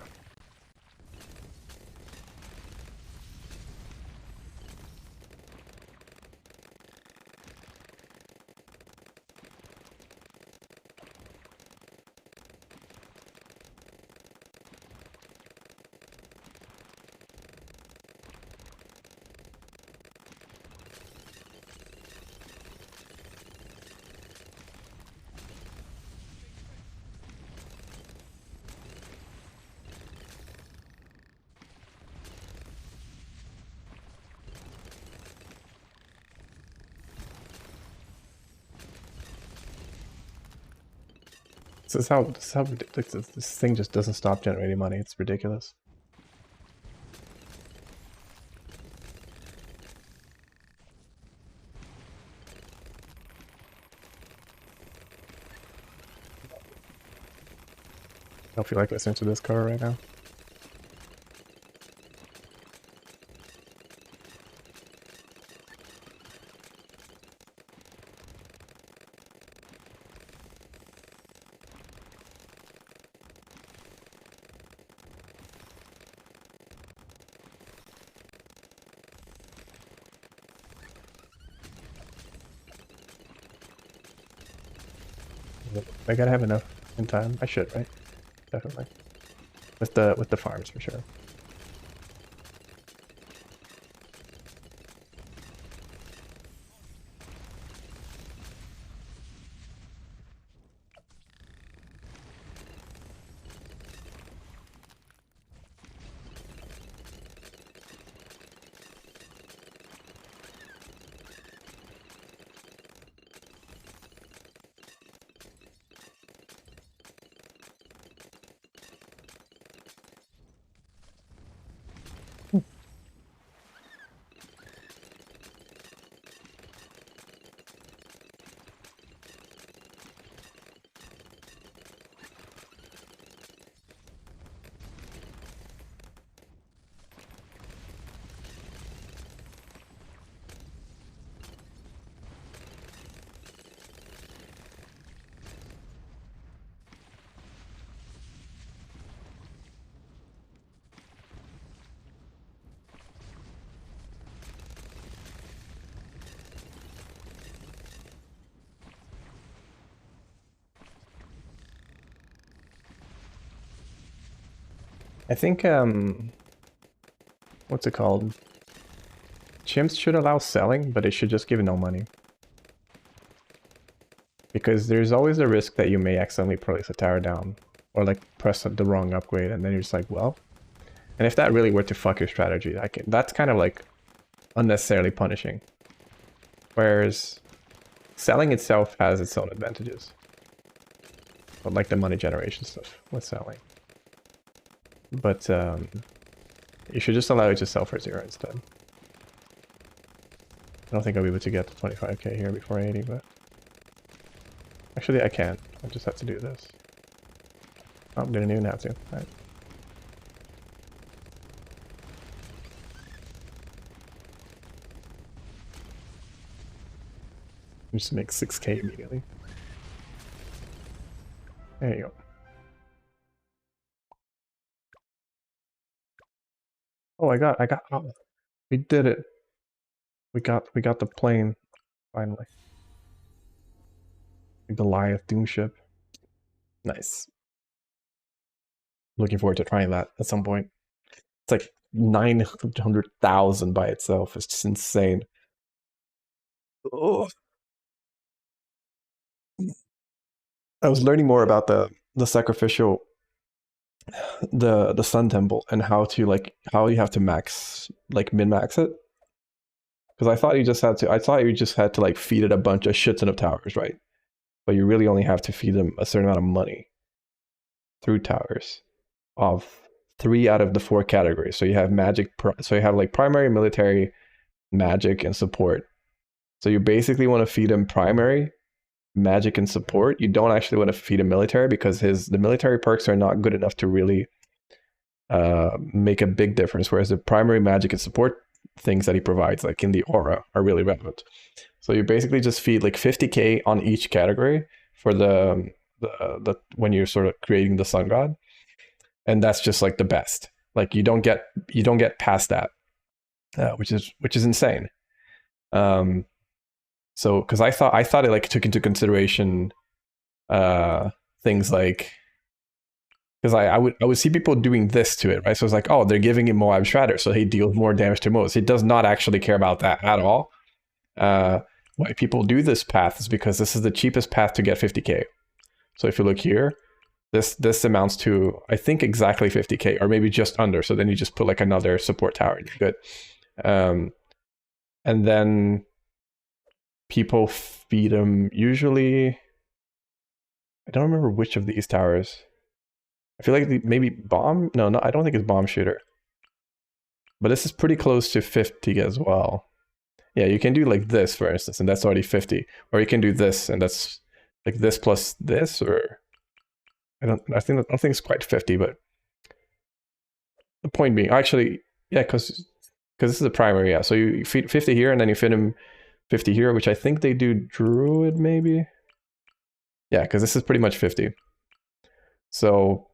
S1: This is how ridiculous this thing just doesn't stop generating money. It's ridiculous. I don't feel like listening to this car right now. I gotta have enough in time. I should, right? Definitely. With the farms for sure. I think what's it called? Chimps should allow selling, but it should just give no money. Because there's always a risk that you may accidentally place a tower down. Or like press the wrong upgrade and then you're just like, well. And if that really were to fuck your strategy, that's kind of like unnecessarily punishing. Whereas selling itself has its own advantages. But like the money generation stuff with selling. But you should just allow it to sell for 0 instead. I don't think I'll be able to get to 25k here before 80, but... Actually, I can. I just have to do this. Oh, didn't even have to. Alright. Just make 6k immediately. There you go. Oh, oh, we did it. We got the plane, finally. The Goliath Doom ship. Nice. Looking forward to trying that at some point. It's like 900,000 by itself. It's just insane. Oh. I was learning more about the sacrificial the sun temple and how you have to min max it. Because I thought you just had to like feed it a bunch of shit ton of towers, right? But you really only have to feed them a certain amount of money through towers of 3 out of the 4 categories. So you have magic, so you have like primary, military, magic, and support. So you basically want to feed him primary, magic, and support. You don't actually want to feed him military because the military perks are not good enough to really make a big difference, whereas the primary magic and support things that he provides, like in the aura, are really relevant. So you basically just feed like 50k on each category for the when you're sort of creating the sun god, and that's just like the best. Like you don't get past that, which is insane. So because I thought it like took into consideration things like, because I would see people doing this to it, right? So it's like, oh, they're giving him Moab Shredder, so he deals more damage to most. He does not actually care about that at all. Why people do this path is because this is the cheapest path to get 50k. So if you look here, this amounts to, I think, exactly 50k, or maybe just under. So then you just put like another support tower and you're good. And then people feed them usually, I don't remember which of these towers. I feel like maybe bomb? No, I don't think it's bomb shooter. But this is pretty close to 50 as well. Yeah, you can do like this, for instance, and that's already 50. Or you can do this, and that's like this plus this, or I don't think it's quite 50, but the point being, actually, yeah, because this is a primary, yeah. So you feed 50 here, and then you feed him 50 here, which I think they do druid, maybe? Yeah, because this is pretty much 50. So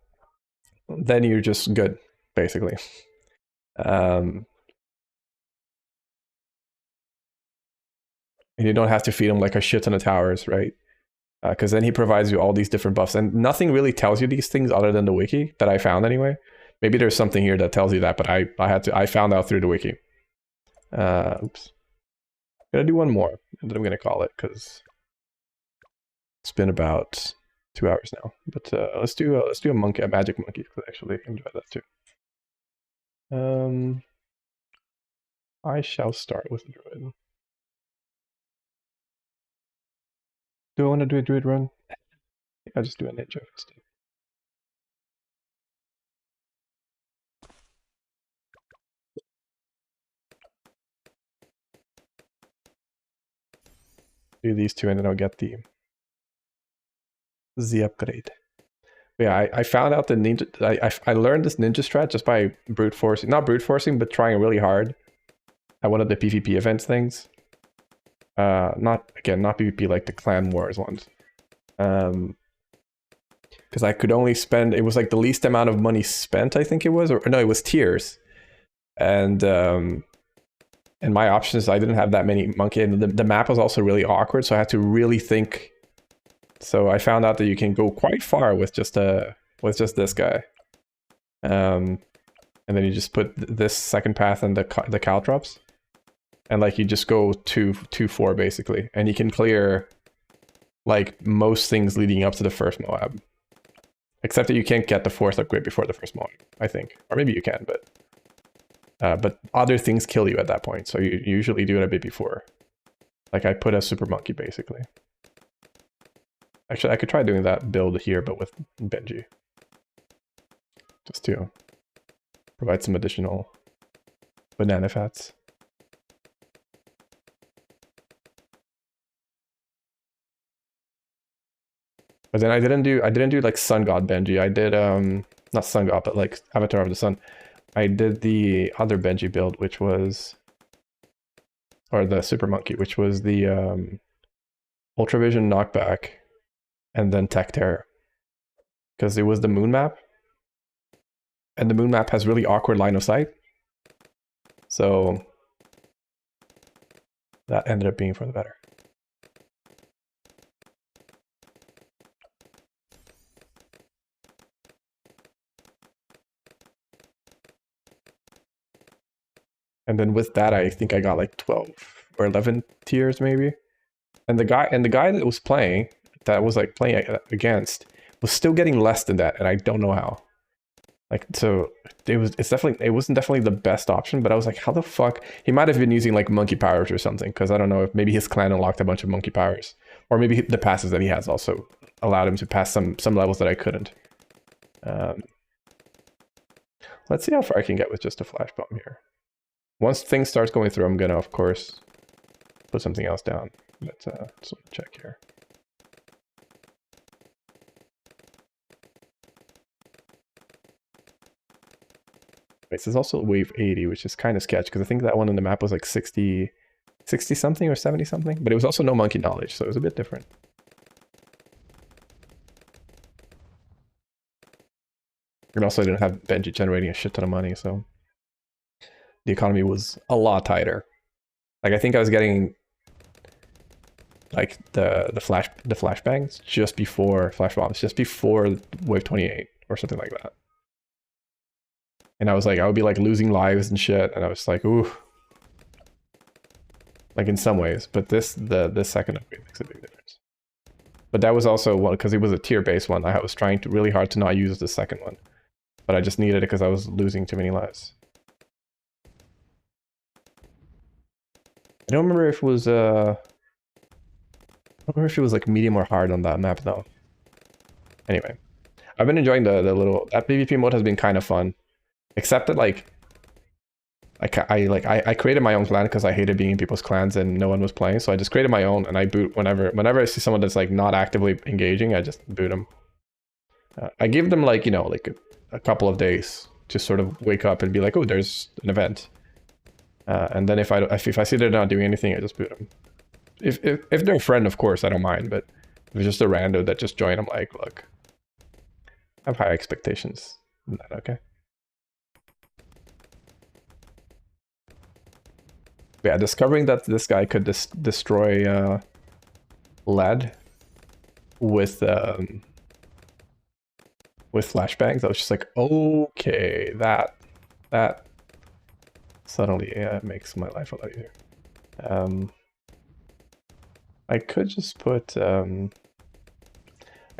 S1: then you're just good, basically. And you don't have to feed him like a shit ton of towers, right? Because then he provides you all these different buffs, and nothing really tells you these things other than the wiki that I found anyway. Maybe there's something here that tells you that, but I found out through the wiki. Oops. I'm gonna do one more, and then I'm gonna call it because it's been about 2 hours now. But let's do a magic monkey, because I actually enjoy that too. I shall start with druid. Do I want to do a druid run? I think I'll just do a ninja first. Do these two, and then I'll get the upgrade. But yeah, I found out the ninja. I learned this ninja strat just by brute forcing, not brute forcing, but trying really hard at one of the PvP events things. Not PvP like the clan wars ones. Because I could only spend, it was like the least amount of money spent, I think it was, or no, it was tiers. And my options, I didn't have that many monkey, and the map was also really awkward, so I had to really think. So I found out that you can go quite far with just this guy. And then you just put this second path and the caltrops. And like you just go 2-4 basically. And you can clear like most things leading up to the first Moab. Except that you can't get the 4th upgrade before the first Moab, I think. Or maybe you can, but other things kill you at that point. So you usually do it a bit before. Like I put a super monkey basically. Actually, I could try doing that build here, but with Benji. Just to provide some additional banana fats. But then I didn't do like Sun God Benji. I did not Sun God, but like Avatar of the Sun. I did the other Benji build, which was, or the Super Monkey, which was the Ultravision knockback, and then Tech Terror, because it was the moon map, and the moon map has really awkward line of sight. So that ended up being for the better. And then with that, I think I got like 12 or 11 tiers maybe. And the guy that was playing, that was like playing against, was still getting less than that, and I don't know how. Like, so it wasn't definitely the best option, but I was like, how the fuck? He might have been using like monkey powers or something, because I don't know if maybe his clan unlocked a bunch of monkey powers, or maybe the passes that he has also allowed him to pass some levels that I couldn't. Let's see how far I can get with just a flash bomb here. Once things starts going through, I'm gonna of course put something else down. But just check here. This is also wave 80, which is kind of sketch, because I think that one on the map was like 60 something or 70 something, but it was also no monkey knowledge, so it was a bit different. And also I didn't have Benji generating a shit ton of money, so the economy was a lot tighter. Like, I think I was getting like the flashbangs just before flash bombs, just before wave 28 or something like that. And I was like, I would be like losing lives and shit, and I was like, ooh. Like in some ways, but the second upgrade makes a big difference. But that was also one, because it was a tier-based one. I was trying really hard to not use the second one. But I just needed it because I was losing too many lives. I don't remember if it was like medium or hard on that map though. Anyway, I've been enjoying the little, that PvP mode has been kind of fun, except that like I created my own clan because I hated being in people's clans and no one was playing, so I just created my own, and I boot whenever I see someone that's like not actively engaging, I just boot them. I give them like, you know, like a couple of days to sort of wake up and be like, oh, there's an event, and then if I see they're not doing anything, I just boot them. If they're a friend, of course, I don't mind, but if it's just a rando that just joined, I'm like, look, I have high expectations. Isn't that okay? Yeah, discovering that this guy could destroy lead with flashbangs, I was just like, okay, that suddenly makes my life a lot easier. I could just put I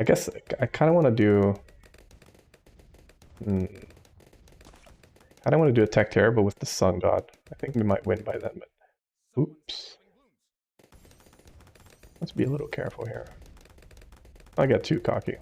S1: guess I kind of want to do I don't want to do a tech terror, but with the sun god. I think we might win by then, but oops. Let's be a little careful here. I got too cocky.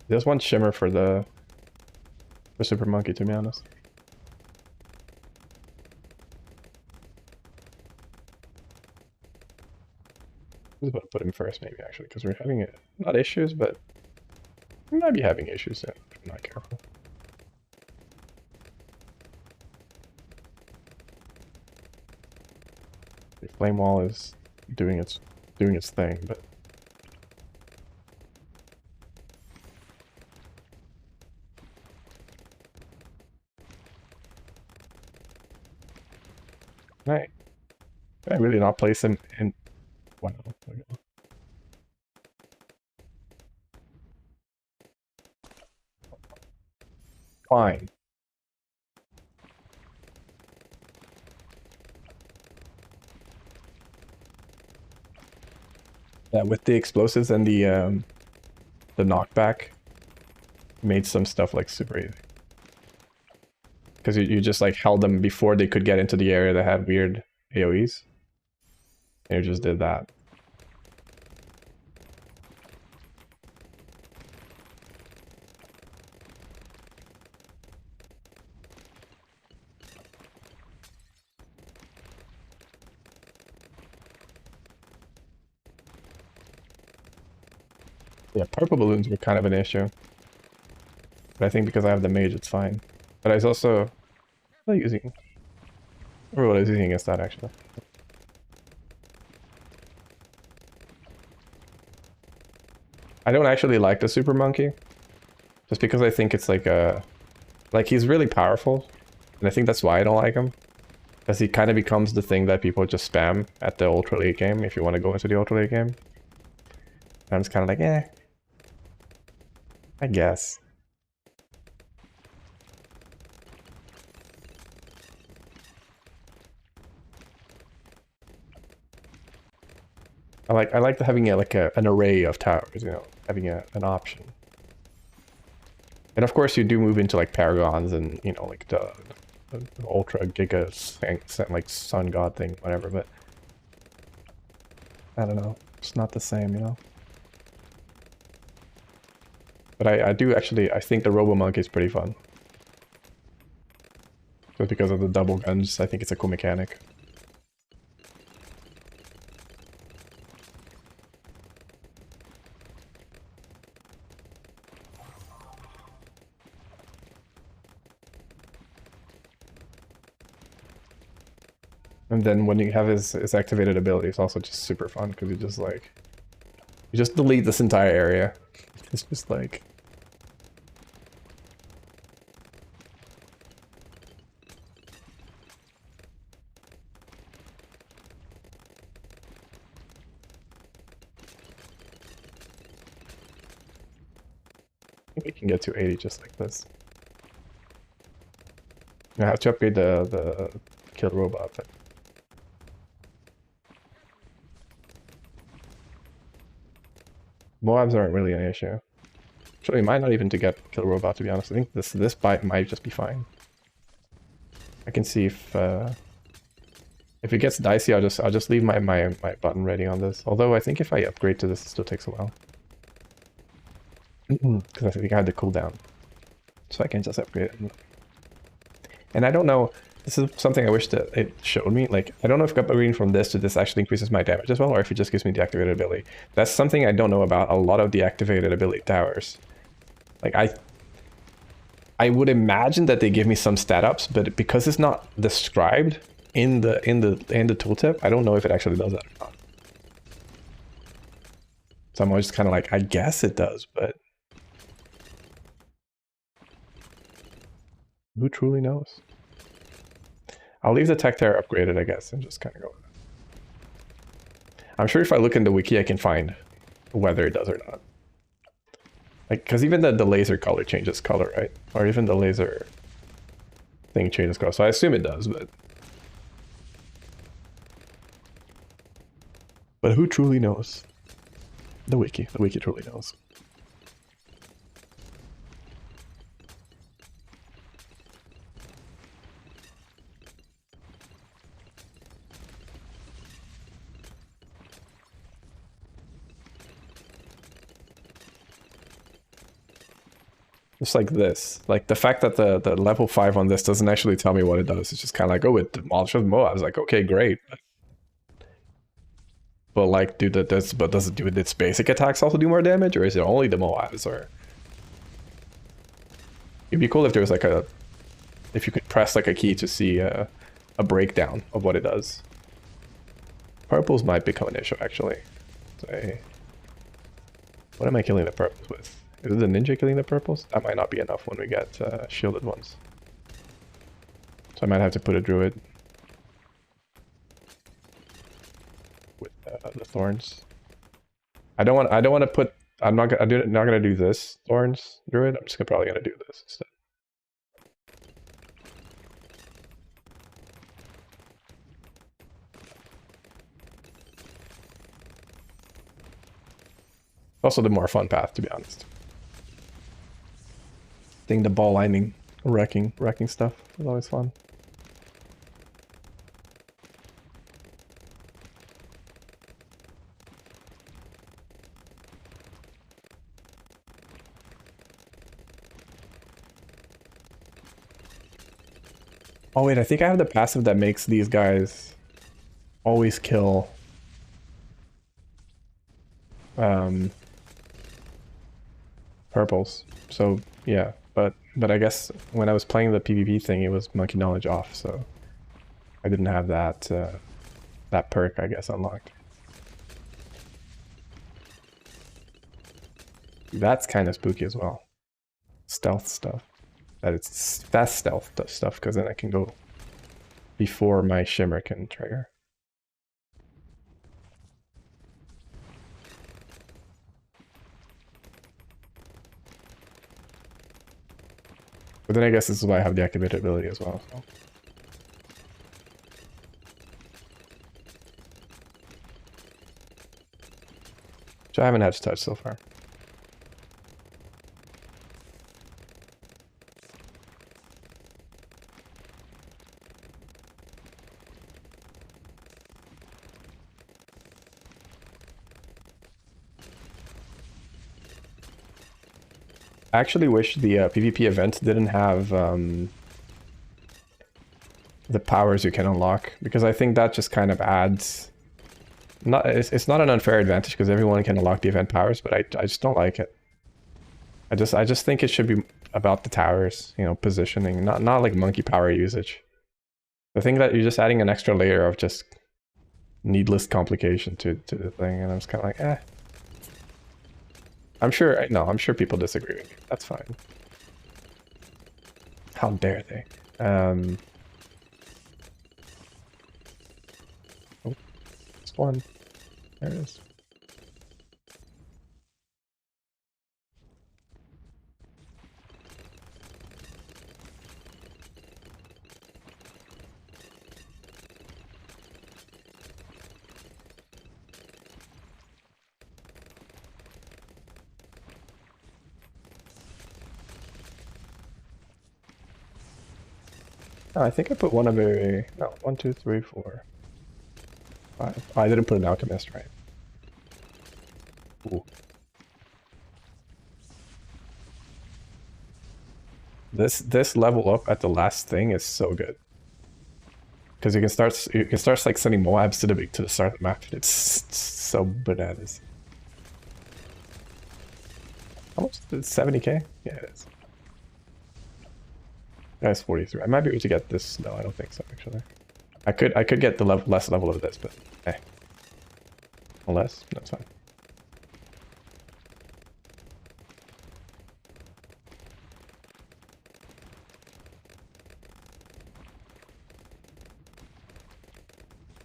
S1: There's one shimmer for the Super Monkey, to be honest. I was about to put him first, maybe, actually, because we're having not issues, but we might be having issues soon if I'm not careful. The flame wall is doing its thing, but right. Can I really not place him in? Wow. Fine. Yeah, with the explosives and the knockback, made some stuff like super easy. Because you just like held them before they could get into the area that had weird AoEs. And you just did that. Yeah, purple balloons were kind of an issue. But I think because I have the mage, it's fine. But I was also using... Or what I was using against that, actually. I don't actually like the Super Monkey. Just because I think it's like a... Like, he's really powerful. And I think that's why I don't like him. Because he kind of becomes the thing that people just spam at the ultra late game, if you want to go into the ultra late game. I'm just kind of like, eh, I guess. I like having an array of towers, you know, having an option. And of course, you do move into like paragons and you know like the ultra giga like sun god thing, whatever. But I don't know, it's not the same, you know. But I do actually, I think the Robo Monk is pretty fun. Just because of the double guns, I think it's a cool mechanic. And then when you have his activated ability, it's also just super fun because you just delete this entire area. It's just like I think we can get to 80 just like this. I have to upgrade the kill robot thing. Moabs aren't really an issue. Actually, it might not even to get kill robot, to be honest. I think this bite might just be fine. I can see if it gets dicey, I'll just leave my button ready on this. Although I think if I upgrade to this, it still takes a while. Because I think I had the cooldown. So I can just upgrade it. And I don't know, this is something I wish that it showed me. Like, I don't know if upgrading from this to this actually increases my damage as well, or if it just gives me the activated ability. That's something I don't know about a lot of the activated ability towers. Like, I would imagine that they give me some stat ups, but because it's not described in the tooltip, I don't know if it actually does that or not. So I'm always kind of like, I guess it does, but who truly knows? I'll leave the tech terror upgraded, I guess, and just kind of go with it. I'm sure if I look in the wiki, I can find whether it does or not. Like, because even the laser color changes color, right? Or even the laser thing changes color. So I assume it does, but who truly knows? The wiki truly knows. Just like this. Like the fact that the level 5 on this doesn't actually tell me what it does. It's just kind of like, oh, it demolishes Moab. I was like, okay, great. But like, does it do its basic attacks also do more damage, or is it only the Moabs? Or it'd be cool if there was like if you could press like a key to see a breakdown of what it does. Purples might become an issue actually. So, what am I killing the purples with? Is it the ninja killing the purples? That might not be enough when we get shielded ones. So I might have to put a druid with the thorns. I don't want to put. I'm not gonna do this thorns druid. I'm just probably gonna do this instead. Also the more fun path, to be honest. I think the ball lightning wrecking stuff is always fun. Oh wait, I think I have the passive that makes these guys always kill purples. So yeah, but I guess when I was playing the PvP thing, it was monkey knowledge off, so I didn't have that that perk, I guess, unlocked. That's kind of spooky as well. Stealth stuff. That's stealth stuff, because then I can go before my shimmer can trigger. But then I guess this is why I have the activated ability as well. So. Which I haven't had to touch so far. I actually wish the PvP event didn't have the powers you can unlock, because I think that just kind of adds... It's not an unfair advantage because everyone can unlock the event powers, but I just don't like it. I just think it should be about the towers, you know, positioning, not like monkey power usage. I think that you're just adding an extra layer of just needless complication to the thing, and I was kind of like, eh. I'm sure people disagree with me. That's fine. How dare they? Oh, just one. There it is. Oh, I think I put one of a... No, 1, 2, 3, 4, 5. Oh, I didn't put an alchemist, right? Ooh. This level up at the last thing is so good. Because you can start like sending Moabs to the start of the map. It's so bananas. How much is it? 70k? Yeah, it is. That's 43. I might be able to get this. No, I don't think so, actually. I could get the less level of this, but eh. Unless, that's fine.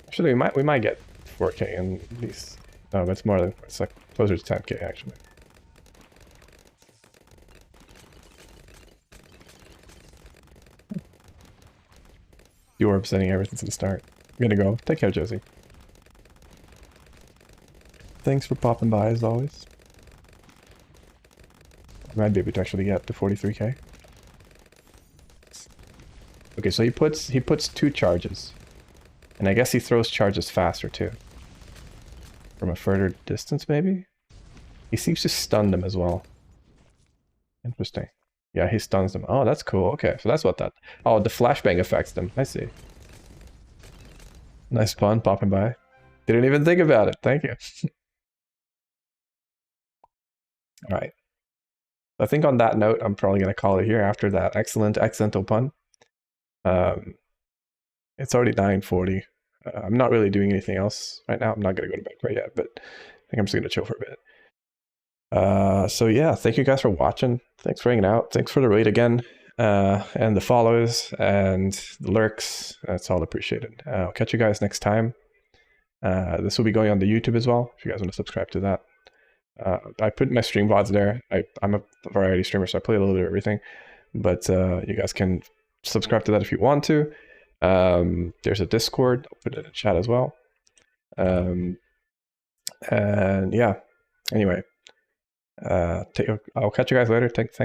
S1: Actually, we might get 4k in these. No, that's more than, it's like closer to 10k actually. You were sending everything to the start. I'm gonna go. Take care, Josie. Thanks for popping by as always. I might be able to actually get to 43k. Okay, so he puts 2 charges. And I guess he throws charges faster too. From a further distance, maybe? He seems to stun them as well. Interesting. Yeah, he stuns them. Oh, that's cool. Okay, so that's what that... Oh, the flashbang affects them. I see. Nice pun, popping by. Didn't even think about it. Thank you. Alright. I think on that note, I'm probably going to call it here after that excellent accidental pun. It's already 9:40. I'm not really doing anything else right now. I'm not going to go to bed quite yet, but I think I'm just going to chill for a bit. So yeah, thank you guys for watching. Thanks for hanging out. Thanks for the raid again, and the follows and the lurks. That's all appreciated. I'll catch you guys next time. This will be going on the YouTube as well, if you guys want to subscribe to that. I put my stream VODs there. I'm a variety streamer, so I play a little bit of everything. But you guys can subscribe to that if you want to. There's a Discord. I'll put it in the chat as well. And yeah, anyway, I'll catch you guys later. Thanks.